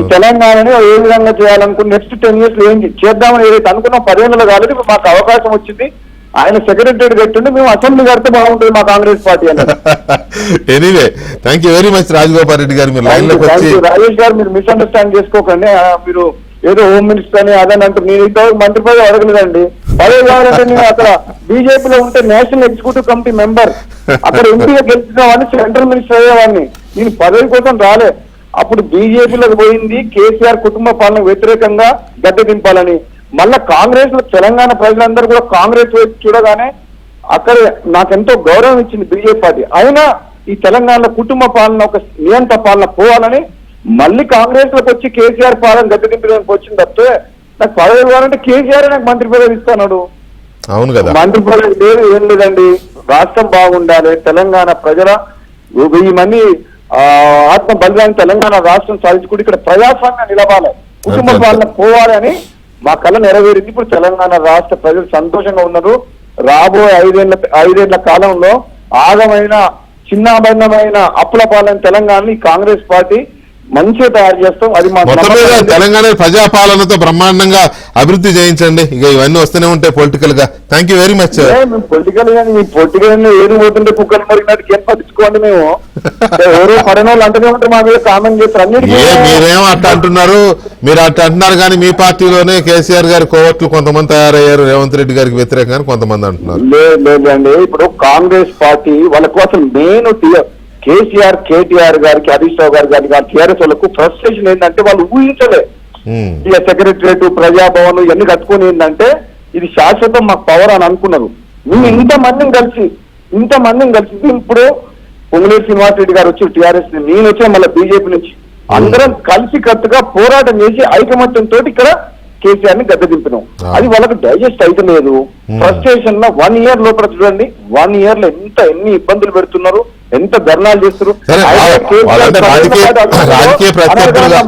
ఈ తెలంగాణని ఏ విధంగా చేయాలనుకుని నెక్స్ట్ 10 years ఏం చేద్దామని ఏదైతే అనుకున్నాం 10 ఏళ్ళలో కాలేదు. మాకు అవకాశం వచ్చింది. ఆయన సెక్రటరీ కట్టుండి మేము అసెంబ్లీ కడితే బాగుంటుంది మా కాంగ్రెస్ పార్టీ అన్నారు. Anyway thank you very much Rajagopal Reddy గారు. మీరు లైన్ లోకి వచ్చి రాజేష్ గారు మీరు మిస్అండర్స్టాండ్ చేసుకోకండి. మీరు ఏదో హోమ్ మినిస్టర్ అని అదని అంటారు. నేను ఇంతవరకు మంత్రి పదవి అడగలేదండి. పదవి కావాలంటే నేను అక్కడ బీజేపీలో ఉంటే నేషనల్ ఎగ్జిక్యూటివ్ కమిటీ మెంబర్, అక్కడ ఎంపీగా గెలిచిన వాడిని సెంట్రల్ మినిస్టర్ అయ్యేవాడిని. నేను పదవి కోసం రాలే. అప్పుడు బీజేపీలోకి పోయింది కేసీఆర్ కుటుంబ పాలన వ్యతిరేకంగా గద్దె దింపాలని. మళ్ళా కాంగ్రెస్ లో తెలంగాణ ప్రజలందరూ కూడా కాంగ్రెస్ వైపు చూడగానే అక్కడ నాకెంతో గౌరవం ఇచ్చింది బీజేపీ పార్టీ. అయినా ఈ తెలంగాణలో కుటుంబ పాలన ఒక నియంత్ర పాలన పోవాలని మళ్ళీ కాంగ్రెస్ లోకి వచ్చి కేసీఆర్ పాలన గద్దె దింపడానికి వచ్చింది తప్పితే నాకు పదవి కావాలంటే కేసీఆర్ నాకు మంత్రి పదవి ఇస్తున్నాడు. అవును కదా, మంత్రి పదవి లేదు, ఏం లేదండి. రాష్ట్రం బాగుండాలి, తెలంగాణ ప్రజల 1000 మంది ఆత్మ బలిదాని తెలంగాణ రాష్ట్రం సాధించుకుంటే ఇక్కడ ప్రజాస్వామ్యం నిలవాలి, కుటుంబ పాలన పోవాలి అని మా కళ నెరవేరింది. ఇప్పుడు తెలంగాణ రాష్ట్ర ప్రజలు సంతోషంగా ఉన్నారు. రాబోయే 5 ఏళ్ల కాలంలో ఆగమైన చిన్నాభిన్నమైన అప్పుల పాలన తెలంగాణని కాంగ్రెస్ పార్టీ మంచిగా తయారు చేస్తాం. అది మా తెలంగాణ ప్రజాపాలనతో బ్రహ్మాండంగా అభివృద్ధి చేయించండి. ఇక ఇవన్నీ వస్తూనే ఉంటాయి పొలిటికల్ గా. Thank you very much. Political గా మీ పొలిటికల్ ఏది పోతుంటే కుక్కలు మరిగినట్టు ఏం పట్టించుకోండి. మేము ఎవరో పడిన వాళ్ళు అంటనే ఉంటారు, మా మీద కామెంట్ చేస్తారు. మీరేమో అట్లా అంటున్నారు, మీరు అట్లా అంటున్నారు కానీ మీ పార్టీలోనే కేసీఆర్ గారి కోవట్లు కొంతమంది తయారయ్యారు, రేవంత్ రెడ్డి గారికి వ్యతిరేకంగా కొంతమంది అంటున్నారు. లేదండి, ఇప్పుడు కాంగ్రెస్ పార్టీ వాళ్ళ కోసం మెయిన్ కేసీఆర్ కేటీఆర్ గారికి హరీష్ రావు గారి టీఆర్ఎస్ వాళ్ళకు ఫ్రస్ట్రేషన్ ఏంటంటే వాళ్ళు ఊహించలే సెక్రటరియట్ ప్రజాభవన్ ఇవన్నీ కట్టుకుని ఏంటంటే ఇది శాశ్వతం మాకు పవర్ అని అనుకున్నారు. మేము ఇంతమందిని కలిసి ఇప్పుడు పొంగులేటి శ్రీనివాసరెడ్డి గారు వచ్చి టీఆర్ఎస్, నేను వచ్చా మళ్ళీ బీజేపీ నుంచి అందరం కలిసి కట్టుగా పోరాటం చేసి ఐకమత్యంతో ఇక్కడ కేసీఆర్ ని గద్దె దింపినాం. అది వాళ్ళకి డైజెస్ట్ అయితే లేదు. ఫ్రస్ట్రేషన్ లో 1 year లోపల చూడండి, 1 year లో ఎన్ని ఇబ్బందులు పెడుతున్నారు, ఎంత ధర్నాలు చేస్తారు.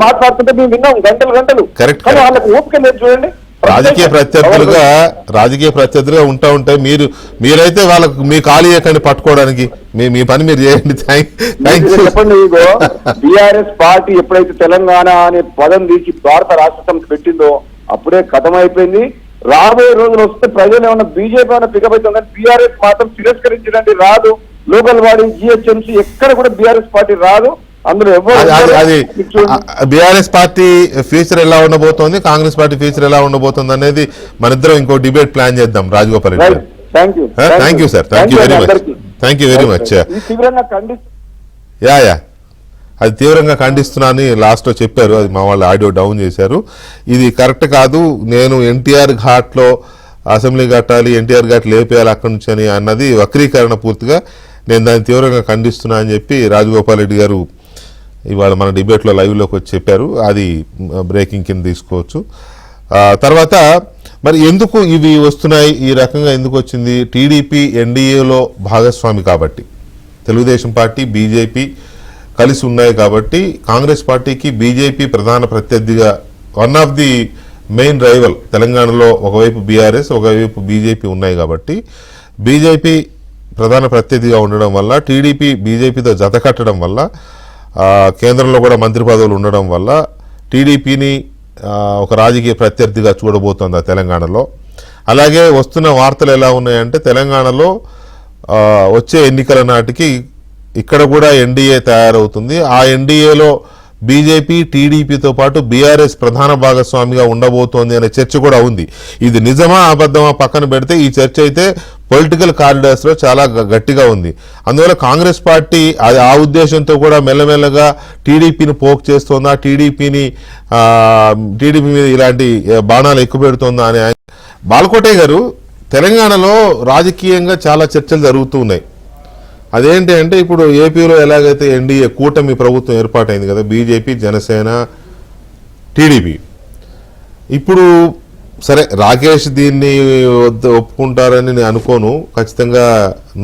మాట్లాడుతుంటే మేము విన్నాం గంటలు, కానీ వాళ్ళకి ఓపిక లేదు చూడండి. రాజకీయ ప్రత్యర్థులుగా ఉంటాయి. మీరైతే వాళ్ళకు మీ ఖాళీ చేయకండి పట్టుకోవడానికి, మీ పని మీరు చేయండి. చెప్పండి. ఇగో బీఆర్ఎస్ పార్టీ ఎప్పుడైతే తెలంగాణ అనే పదం తీసి భారత రాష్ట్ర సమితి పెట్టిందో అప్పుడే కథం అయిపోయింది. రాబోయే రోజులు వస్తే ప్రజలు ఏమన్నా బీజేపీ ఏమైనా పికప్ అవుతుందని బీఆర్ఎస్ మాత్రం తిరస్కరించడానికి రాదు. లోకల్ బాడీ జిహెచ్ఎంసీ ఎక్కడ కూడా బీఆర్ఎస్ పార్టీ రాదు. అందులో అది బీఆర్ఎస్ పార్టీ ఫ్యూచర్ ఎలా ఉండబోతోంది, కాంగ్రెస్ పార్టీ ఫ్యూచర్ ఎలా ఉండబోతుంది అనేది మన ఇద్దరం ఇంకో డిబేట్ ప్లాన్ చేద్దాం. రాజగోపాల్ రెడ్డి గారు thank you sir. Thank you very much. Yeah అది తీవ్రంగా ఖండిస్తున్నానని లాస్ట్ లో చెప్పారు. అది మా వాళ్ళు ఆడియో డౌన్ చేశారు. ఇది కరెక్ట్ కాదు. నేను ఎన్టీఆర్ ఘాట్ లో అసెంబ్లీ కట్టాలి, ఎన్టీఆర్ ఘాట్ లేపేయాలి అక్కడి నుంచి అని అన్నది వక్రీకరణ పూర్తిగా. నేను దాన్ని తీవ్రంగా ఖండిస్తున్నా అని చెప్పి రాజగోపాల్ రెడ్డి గారు ఇవాళ మన డిబేట్లో లైవ్లోకి వచ్చి చెప్పారు. అది బ్రేకింగ్ కింద తీసుకోవచ్చు. తర్వాత మరి ఎందుకు ఇవి వస్తున్నాయి, ఈ రకంగా ఎందుకు వచ్చింది? టీడీపీ ఎన్డీఏలో భాగస్వామి కాబట్టి, తెలుగుదేశం పార్టీ బీజేపీ కలిసి ఉన్నాయి కాబట్టి, కాంగ్రెస్ పార్టీకి బీజేపీ ప్రధాన ప్రత్యర్థిగా one of the main rival తెలంగాణలో ఒకవైపు బీఆర్ఎస్ ఒకవైపు బీజేపీ ఉన్నాయి కాబట్టి, బీజేపీ ప్రధాన ప్రత్యర్థిగా ఉండడం వల్ల, టీడీపీ బీజేపీతో జత కట్టడం వల్ల, కేంద్రంలో కూడా మంత్రి పదవులు ఉండడం వల్ల టీడీపీని ఒక రాజకీయ ప్రత్యర్థిగా చూడబోతోంది ఆ తెలంగాణలో. అలాగే వస్తున్న వార్తలు ఎలా ఉన్నాయంటే, తెలంగాణలో వచ్చే ఎన్నికల నాటికి ఇక్కడ కూడా ఎన్డీఏ తయారవుతుంది. ఆ ఎన్డీఏలో బీజేపీ టీడీపీతో పాటు బీఆర్ఎస్ ప్రధాన భాగస్వామిగా ఉండబోతోంది అనే చర్చ కూడా ఉంది. ఇది నిజమా అబద్ధమా పక్కన పెడితే ఈ చర్చ అయితే పొలిటికల్ కారిడార్స్లో చాలా గట్టిగా ఉంది. అందువల్ల కాంగ్రెస్ పార్టీ ఆ ఉద్దేశంతో కూడా మెల్లమెల్లగా టీడీపీని పోక్ చేస్తోందా, టీడీపీ మీద ఇలాంటి బాణాలు ఎక్కువ పెడుతోందా అని. బాలకోటే గారు, తెలంగాణలో రాజకీయంగా చాలా చర్చలు జరుగుతూ ఉన్నాయి. అదేంటి అంటే, ఇప్పుడు ఏపీలో ఎలాగైతే ఎన్డీఏ కూటమి ప్రభుత్వం ఏర్పాటైంది కదా, బీజేపీ జనసేన టీడీపీ. ఇప్పుడు సరే రాకేష్ దీన్ని ఒప్పుకుంటారని నేను అనుకోను, ఖచ్చితంగా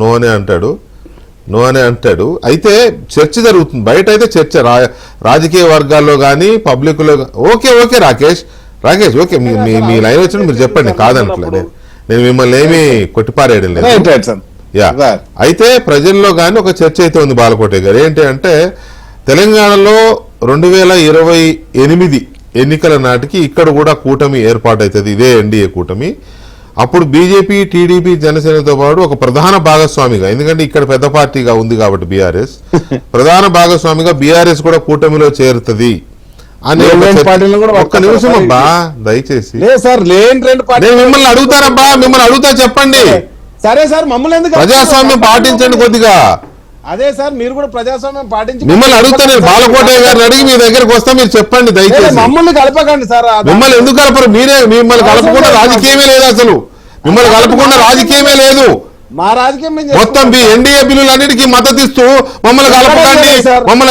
నో అనే అంటాడు. అయితే చర్చ జరుగుతుంది బయట, అయితే చర్చ రాజకీయ వర్గాల్లో కానీ పబ్లిక్లో. ఓకే రాకేష్ ఓకే, మీ లైన్ వచ్చిన మీరు చెప్పండి, కాదనట్లేదు. నేను మిమ్మల్ని ఏమీ కొట్టిపారేయడం లేదు. యా, అయితే ప్రజల్లో కానీ ఒక చర్చ అయితే ఉంది బాలకోటే గారు. ఏంటి అంటే, తెలంగాణలో 2028 ఎన్నికల నాటికి ఇక్కడ కూడా కూటమి ఏర్పాటవుతుంది, ఇదే ఎన్డీఏ కూటమి. అప్పుడు బీజేపీ టీడీపీ జనసేనతో పాటు ఒక ప్రధాన భాగస్వామిగా, ఎందుకంటే ఇక్కడ పెద్ద పార్టీగా ఉంది కాబట్టి బీఆర్ఎస్ ప్రధాన భాగస్వామిగా బీఆర్ఎస్ కూడా కూటమిలో చేరుతుంది అని. ఒక్క నిమిషం అబ్బా దయచేసి, మిమ్మల్ని అడుగుతా చెప్పండి. సరే సార్, మమ్మల్ని ఎందుకు ప్రజాస్వామ్యం పాటించండి కొద్దిగా. అదే సార్, మీరు కూడా ప్రజాస్వామ్యం పాటించి. మిమ్మల్ని అడుగుతా, నేను బాలకోట గారిని అడిగి మీ దగ్గరకు వస్తా, మీరు చెప్పండి దయచేసి. మమ్మల్ని కలపకండి సార్. మిమ్మల్ని ఎందుకు కలపరు? మిమ్మల్ని కలపకుండా రాజకీయమే లేదు, అసలు మిమ్మల్ని కలపకుండా రాజకీయమే లేదు. మా రాజకీయం మొత్తం ఎన్డీఏ బిల్లులు అన్నిటికీ మద్దతు ఇస్తూ మమ్మల్ని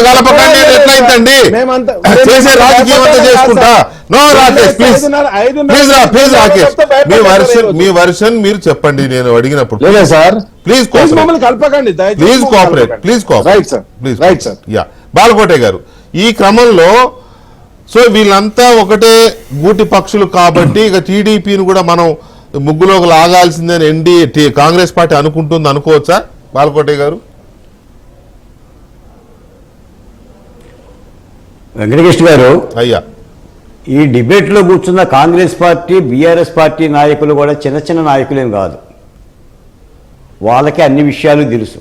కలపకండి ఎట్లయితండి? చేసే రాజకీయం అంతా చేసుకుంటా. నో రాకేష్, ప్లీజ్ రాకేష్, మీ వర్షన్ మీరు చెప్పండి నేను అడిగినప్పుడు. ప్లీజ్ కలపకండి, ప్లీజ్ యా బాలకోటే గారు, ఈ క్రమంలో సో వీళ్ళంతా ఒకటే గూటి పక్షులు కాబట్టి ఇక టీడీపీని కూడా మనం ముగ్గులోకి లాగాల్సిందని ఎన్డీఏ కాంగ్రెస్ పార్టీ అనుకుంటుంది అనుకోవచ్చా బాలకోటే గారు? వెంకటకృష్ణ గారు, అయ్యా, ఈ డిబేట్లో కూర్చున్న కాంగ్రెస్ పార్టీ బీఆర్ఎస్ పార్టీ నాయకులు కూడా చిన్న నాయకులేం కాదు, వాళ్ళకే అన్ని విషయాలు తెలుసు.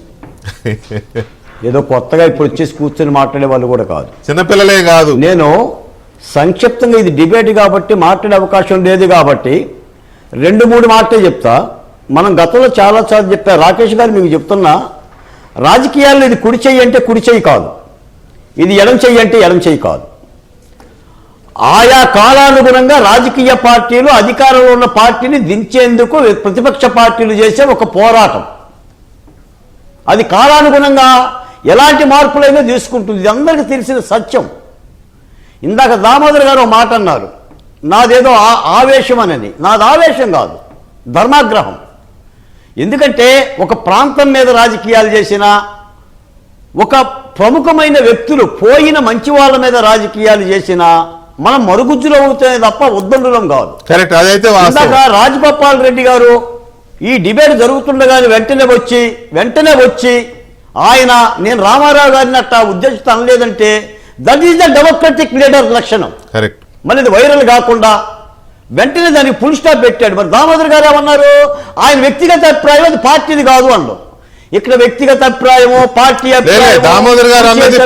ఏదో కొత్తగా ఇప్పుడు వచ్చేసి కూర్చొని మాట్లాడే వాళ్ళు కూడా కాదు, చిన్నపిల్లలే కాదు. నేను సంక్షిప్తంగా, ఇది డిబేట్ కాబట్టి మాట్లాడే అవకాశం లేదు కాబట్టి 2-3 మాటలే చెప్తా. మనం గతంలో చాలాసార్లు చెప్పారు. రాకేష్ గారు మీకు చెప్తున్నా, రాజకీయాల్లో ఇది కుడి చెయ్యి అంటే కుడి చెయ్యి కాదు, ఇది ఎడం చెయ్యి అంటే ఎడం చెయ్యి కాదు. ఆయా కాలానుగుణంగా రాజకీయ పార్టీలు అధికారంలో ఉన్న పార్టీని దించేందుకు ప్రతిపక్ష పార్టీలు చేసే ఒక పోరాటం. అది కాలానుగుణంగా ఎలాంటి మార్పులైనా తీసుకుంటుంది, ఇది అందరికీ తెలిసిన సత్యం. ఇందాక దామోదర్ గారు ఒక మాట అన్నారు, నాదేదో ఆవేశం అనేది. నాది ఆవేశం కాదు, ధర్మాగ్రహం. ఎందుకంటే ఒక ప్రాంతం మీద రాజకీయాలు చేసిన ఒక ప్రముఖమైన వ్యక్తులు, పోయిన మంచి వాళ్ళ మీద రాజకీయాలు చేసిన మనం మరుగుజ్జులో అవుతాయి తప్ప ఉద్దండులం కాదు. ఇందాక రాజగోపాల్ రెడ్డి గారు ఈ డిబేట్ జరుగుతుండగానే వెంటనే వచ్చి ఆయన, నేను రామారావు గారిని అట్టా ఉద్దేశిత అనలేదంటే that is the democratic leader లక్షణం. కరెక్ట్. మళ్ళీ ఇది వైరల్ కాకుండా వెంటనే దానికి ఫుల్ స్టాప్ పెట్టాడు. మరి దామోదర్ గారు ఏమన్నారు, ఆయన వ్యక్తిగత అభిప్రాయం, అది పార్టీది కాదు అన్నారు. ఇక్కడ వ్యక్తిగత అభిప్రాయమో పార్టీ దామోదర్ గారు అన్నది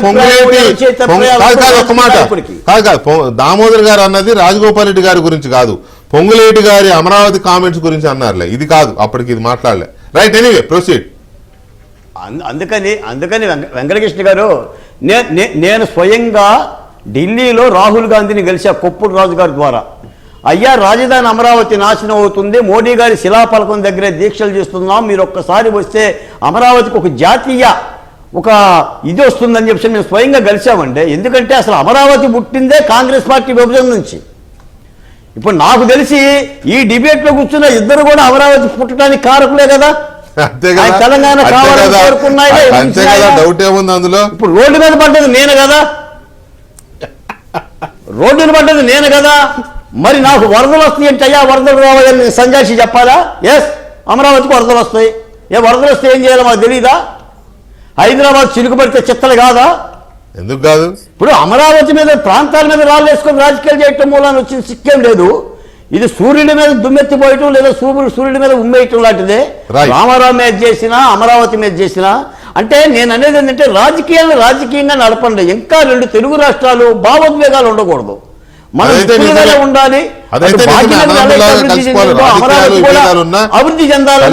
దామోదర్ గారు అన్నది రాజగోపాల్ రెడ్డి గారి గురించి కాదు, పొంగులేటి గారి అమరావతి కామెంట్స్ గురించి అన్నారులే, ఇది కాదు, అప్పటికి ఇది మాట్లాడలే. Right, anyway proceed. అందుకని వెంకటకృష్ణ గారు, నేను స్వయంగా ఢిల్లీలో రాహుల్ గాంధీని కలిసా కొప్పుడు రాజు గారి ద్వారా. అయ్యా రాజధాని అమరావతి నాశనం అవుతుంది, మోడీ గారి శిలాఫలకం దగ్గరే దీక్షలు చేస్తున్నాం, మీరు ఒక్కసారి వస్తే అమరావతికి ఒక జాతీయ ఒక ఇది వస్తుందని చెప్పి మేము స్వయంగా కలిసామండి. ఎందుకంటే అసలు అమరావతి పుట్టిందే కాంగ్రెస్ పార్టీ విభజన నుంచి. ఇప్పుడు నాకు తెలిసి ఈ డిబేట్లో కూర్చున్న ఇద్దరు కూడా అమరావతి పుట్టడానికి కారకులే కదా. ఆయన తెలంగాణ కావాలని కోరుకున్నాయి. డౌట్ ఏముంది అందులో? ఇప్పుడు రోడ్డు మీద పడ్డది నేను కదా, రోడ్డు మీద పడ్డది నేను కదా. మరి నాకు వరదలు వస్తాయి అంటే అయ్యా వరదలు రావాలని సంజాషి చెప్పాలా? ఎస్, అమరావతికి వరదలు వస్తాయి. వరదలు వస్తే ఏం చేయాలో మాకు తెలీదా? హైదరాబాద్ చిలుకు పడితే చిత్తలు కాదా? ఎందుకు కాదు? ఇప్పుడు అమరావతి మీద ప్రాంతాల మీద రాళ్ళు వేసుకొని రాజకీయాలు చేయటం మూలాన్ని వచ్చిన సిక్కేం లేదు. ఇది సూర్యుడి మీద దుమ్మెత్తిపోయటం లేదా సూర్యుడి మీద ఉమ్మేయటం లాంటిదే. రామారావు మీద చేసినా అమరావతి మీద చేసినా అంటే నేను అనేది ఏంటంటే రాజకీయంగా నడపండి. ఇంకా 2 తెలుగు రాష్ట్రాలు భావోద్వేగాలు ఉండకూడదు, మనం ఉండాలి. అభివృద్ధి చెందాలి.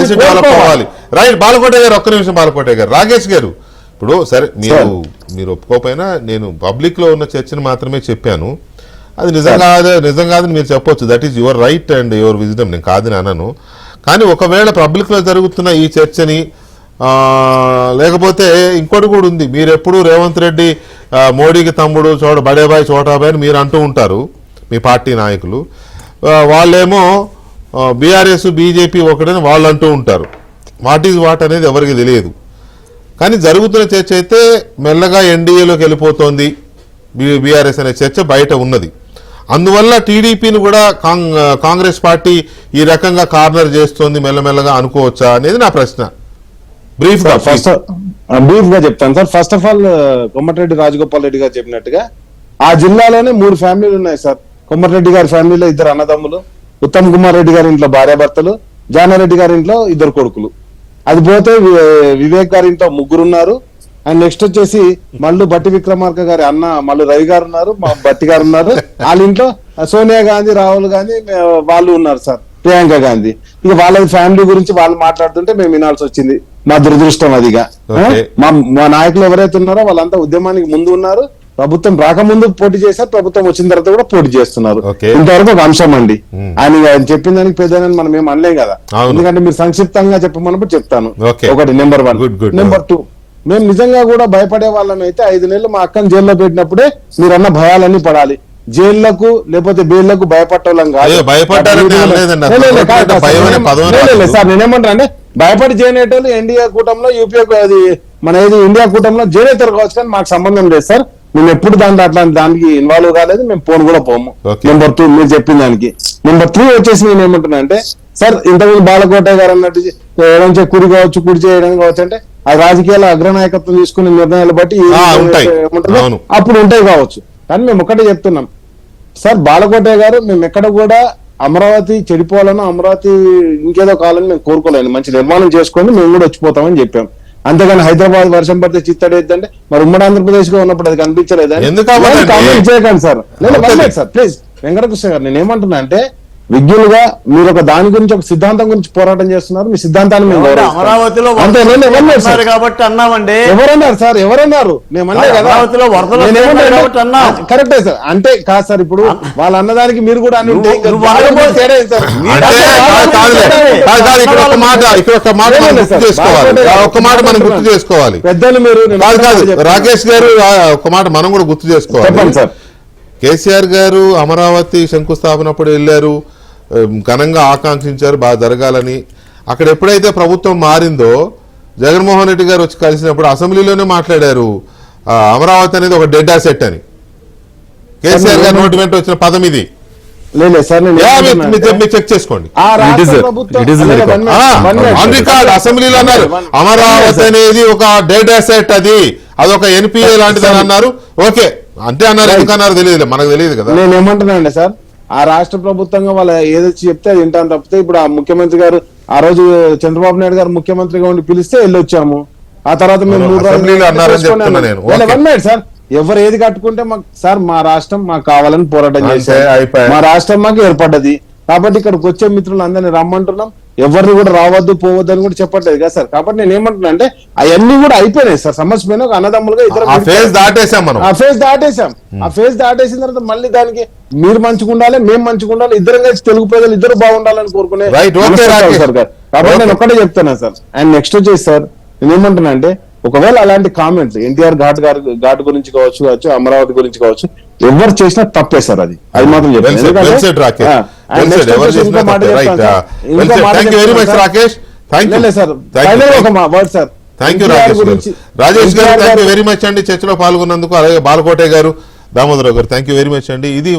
రైట్. బాలకోట గారు ఒక్క నిమిషం. బాలకోట గారు, రాకేష్ గారు, ఇప్పుడు సరే మీరు ఒప్పుకోకపోయినా నేను పబ్లిక్ లో ఉన్న చర్చను మాత్రమే చెప్పాను. అది నిజం కాదని మీరు చెప్పొచ్చు. That is your right and your wisdom, నేను కాదని అన్నాను. కానీ ఒకవేళ పబ్లిక్ లో జరుగుతున్న ఈ చర్చని లేకపోతే ఇంకోటి కూడా ఉంది. మీరు ఎప్పుడు రేవంత్ రెడ్డి మోడీకి తమ్ముడు, బడేబాయ్ చోటాబాయ్ అని మీరు అంటూ ఉంటారు, మీ పార్టీ నాయకులు. వాళ్ళేమో బీఆర్ఎస్ బీజేపీ ఒకటని వాళ్ళు అంటూ ఉంటారు. వాట్ ఈజ్ వాట్ అనేది ఎవరికి తెలియదు. కానీ జరుగుతున్న చర్చ అయితే మెల్లగా ఎన్డీఏలోకి వెళ్ళిపోతోంది బీఆర్ఎస్ అనే చర్చ బయట ఉన్నది. అందువల్ల టీడీపీని కూడా కాంగ్రెస్ పార్టీ ఈ రకంగా కార్నర్ చేస్తోంది మెల్లమెల్లగా అనుకోవచ్చా అనేది నా ప్రశ్న. బ్రీఫ్ గా చెప్తాను sir. First of all Komatireddy Rajagopal Reddy గారు చెప్పినట్టుగా ఆ జిల్లాలోనే 3 ఫ్యామిలీలు ఉన్నాయి సార్. కొమ్మటిరెడ్డి గారి ఫ్యామిలీలో 2 అన్నదమ్ములు, ఉత్తమ్ కుమార్ రెడ్డి గారి ఇంట్లో భార్యాభర్తలు, జానారెడ్డి గారి ఇంట్లో 2 కొడుకులు. అది పోతే వివేక్ గారి ఇంట్లో 3 ఉన్నారు. అండ్ నెక్స్ట్ వచ్చేసి మల్లు బట్టి విక్రమార్క గారి అన్న మల్లు రవి గారు ఉన్నారు, మా బట్టి గారు ఉన్నారు. వాళ్ళ ఇంట్లో సోనియా గాంధీ, రాహుల్ గాంధీ వాళ్ళు ఉన్నారు సార్, ప్రియాంక గాంధీ. ఇక వాళ్ళ ఫ్యామిలీ గురించి వాళ్ళు మాట్లాడుతుంటే మేము వినాల్సి వచ్చింది. మా దురదృష్టం అదిగా. మా నాయకులు ఎవరైతే ఉన్నారో వాళ్ళంతా ఉద్యమానికి ముందు ఉన్నారు. ప్రభుత్వం రాకముందు పోటీ చేశారు, ప్రభుత్వం వచ్చిన తర్వాత కూడా పోటీ చేస్తున్నారు. ఇంతవరకు ఒక అంశం అండి. ఆయన చెప్పిన దానికి పెద్ద మనం ఏం అనలేం కదా. ఎందుకంటే మీరు సంక్షిప్తంగా చెప్పమన్నప్పుడు చెప్తాను. ఒకటి నెంబర్ 1. నెంబర్ 2, మేము నిజంగా కూడా భయపడే వాళ్ళం అయితే 5 నెలలు మా అక్కని జైల్లో పెట్టినప్పుడే మీరన్న భయాలన్నీ పడాలి. జైళ్లకు లేకపోతే బెయిళ్లకు భయపడటం కాదు. సార్ నేనేమంటా అంటే భయపడి చేయనేటోళ్ళు ఎన్డీఏ కూటంలో యూపీఏ అది మన ఏది ఇండియా కూటంలో జైలు తిరగవచ్చు, కానీ మాకు సంబంధం లేదు సార్. మేము ఎప్పుడు అట్లాంటి దానికి ఇన్వాల్వ్ కాలేదు, మేము పోను కూడా పోము. నెంబర్ 2 మీరు చెప్పిన దానికి. నెంబర్ 3 వచ్చేసి నేను ఏమంటున్నా అంటే సార్, ఇంతకుముందు బాలకోట గారు అన్నట్టు ఏమైనా కుడి కావచ్చు, కుడి చేయడం కావచ్చు అంటే ఆ రాజకీయాల అగ్రనాయకత్వం తీసుకునే నిర్ణయాలు బట్టి అప్పుడు ఉంటాయి కావచ్చు. కానీ మేము ఒక్కటే చెప్తున్నాం సార్, బాలకోట గారు మేము ఎక్కడ కూడా అమరావతి చెడిపోవాలన్నా అమరావతి ఇంకేదో కావాలని మేము కోరుకోలేను. మంచి నిర్మాణం చేసుకోండి, మేము కూడా వచ్చిపోతామని చెప్పాం. అంతేగాని హైదరాబాద్ వర్షం పడితే చిత్తడేద్దంటే మరి ఉమ్మడి ఆంధ్రప్రదేశ్ గా ఉన్నప్పుడు అది కనిపించలేదని కామెంట్ చేయకండి సార్. లేదు సార్ ప్లీజ్. వెంకటకృష్ణ గారు నేను ఏమంటున్నా అంటే విజ్ఞులుగా మీరు ఒక దాని గురించి ఒక సిద్ధాంతం గురించి పోరాటం చేస్తున్నారు. మీ సిద్ధాంతాన్ని మేము అమరావతిలో కాబట్టి అన్నామండి. ఎవరన్నారు సార్? ఎవరన్నారు? కరెక్టే సార్. అంటే కాదు సార్, ఇప్పుడు వాళ్ళు అన్నదానికి మీరు కూడా అని ఉంటే పెద్దలు మీరు. రాకేష్ గారు ఒక మాట మనం కూడా గుర్తు చేసుకోవాలి. చెప్పండి సార్. కేసీఆర్ గారు అమరావతి శంకుస్థాపనప్పుడు వెళ్ళారు, ఘనంగా ఆకాంక్షించారు బాగా జరగాలని. అక్కడ ఎప్పుడైతే ప్రభుత్వం మారిందో జగన్మోహన్ రెడ్డి గారు వచ్చి కలిసినప్పుడు అసెంబ్లీలోనే మాట్లాడారు అమరావతి అనేది ఒక డెడ్ అసెట్ అని. కేసీఆర్ గారు నోటి వెంట వచ్చిన పదం ఇది. చెక్ చేసుకోండి. అసెంబ్లీలో అన్నారు అమరావతి అనేది ఒక డెడ్ అసెట్, అదొక ఎన్పిఏ లాంటిది అని అన్నారు. ఓకే అంటే అన్నారు, ఎందుకన్నారు తెలియదు, మనకు తెలియదు కదా. నేను ఏమంటున్నానండి సార్, ఆ రాష్ట్ర ప్రభుత్వంగా వాళ్ళు ఏదొచ్చి చెప్తే అది వింటాను తప్పితే ఇప్పుడు ఆ ముఖ్యమంత్రి గారు ఆ రోజు చంద్రబాబు నాయుడు గారు ముఖ్యమంత్రిగా ఉండి పిలిస్తే వెళ్ళొచ్చాము. ఆ తర్వాత మేము 3 రోజులు సార్ ఎవరు ఏది కట్టుకుంటే మాకు సార్ మా రాష్ట్రం మాకు కావాలని పోరాటం చేశారు. మా రాష్ట్రం మాకు ఏర్పడ్డది కాబట్టి ఇక్కడికి వచ్చే మిత్రులు అందరినీ రమ్మంటున్నాం. ఎవరిని కూడా రావద్దు పోవద్దు అని కూడా చెప్పట్లేదు కదా సార్. కాబట్టి నేను ఏమంటున్నా అంటే అవన్నీ కూడా అయిపోయినాయి సార్. సమస్య పైన ఒక అన్నదమ్ములుగా ఆ ఫేజ్ దాటేసాం మనం. ఆ ఫేజ్ దాటేసాం. ఆ ఫేజ్ దాటేసిన తర్వాత మళ్ళీ దానికి మీరు మంచిగా ఉండాలి, మేము మంచిగా ఉండాలి, ఇద్దరం కలిసి తెలుగు ప్రజలు ఇద్దరు బాగుండాలని కోరుకునే Right, okay, మనస్తత్వం రాకేష్. సార్ గారు. కాబట్టి నేను ఒక్కటే చెప్తున్నా సార్. అండ్ నెక్స్ట్ వచ్చేసి సార్ నేను ఏమంటున్నా అంటే ఒకవేళ అలాంటి కామెంట్స్ ఎన్టీఆర్ ఘాట్ గురించి కావచ్చు, అమరావతి గురించి కావచ్చు, ఎవరు చేసినా తప్పే సార్. అది మాత్రం Well చెప్తాను. said, well ఎందుకంటే- said, Rakesh. ఆ, Well and next said, ఎవరు వచ్చేసి చేసినా ఇంకో మాట తప్పే. చెప్తాను Right, సార్. well ఇంకో said. మాట Thank you very much, చెప్తాను సార్. Rakesh. Thank you. లేదు సార్, Thank you. ఫైనల్ ఒక word sir. Thank you NTR Rajesh గారు. గురించి- రాజేష్ గారు ఎన్టీఆర్ థ్యాంక్ యూ గారు- వెరీ మచ్ అండి చర్చలో పాల్గొన్నందుకు. అలాగే బాలకోటే గారు, దామోదరావు గారు థ్యాంక్ యూ వెరీ మచ్ అండి. ఇది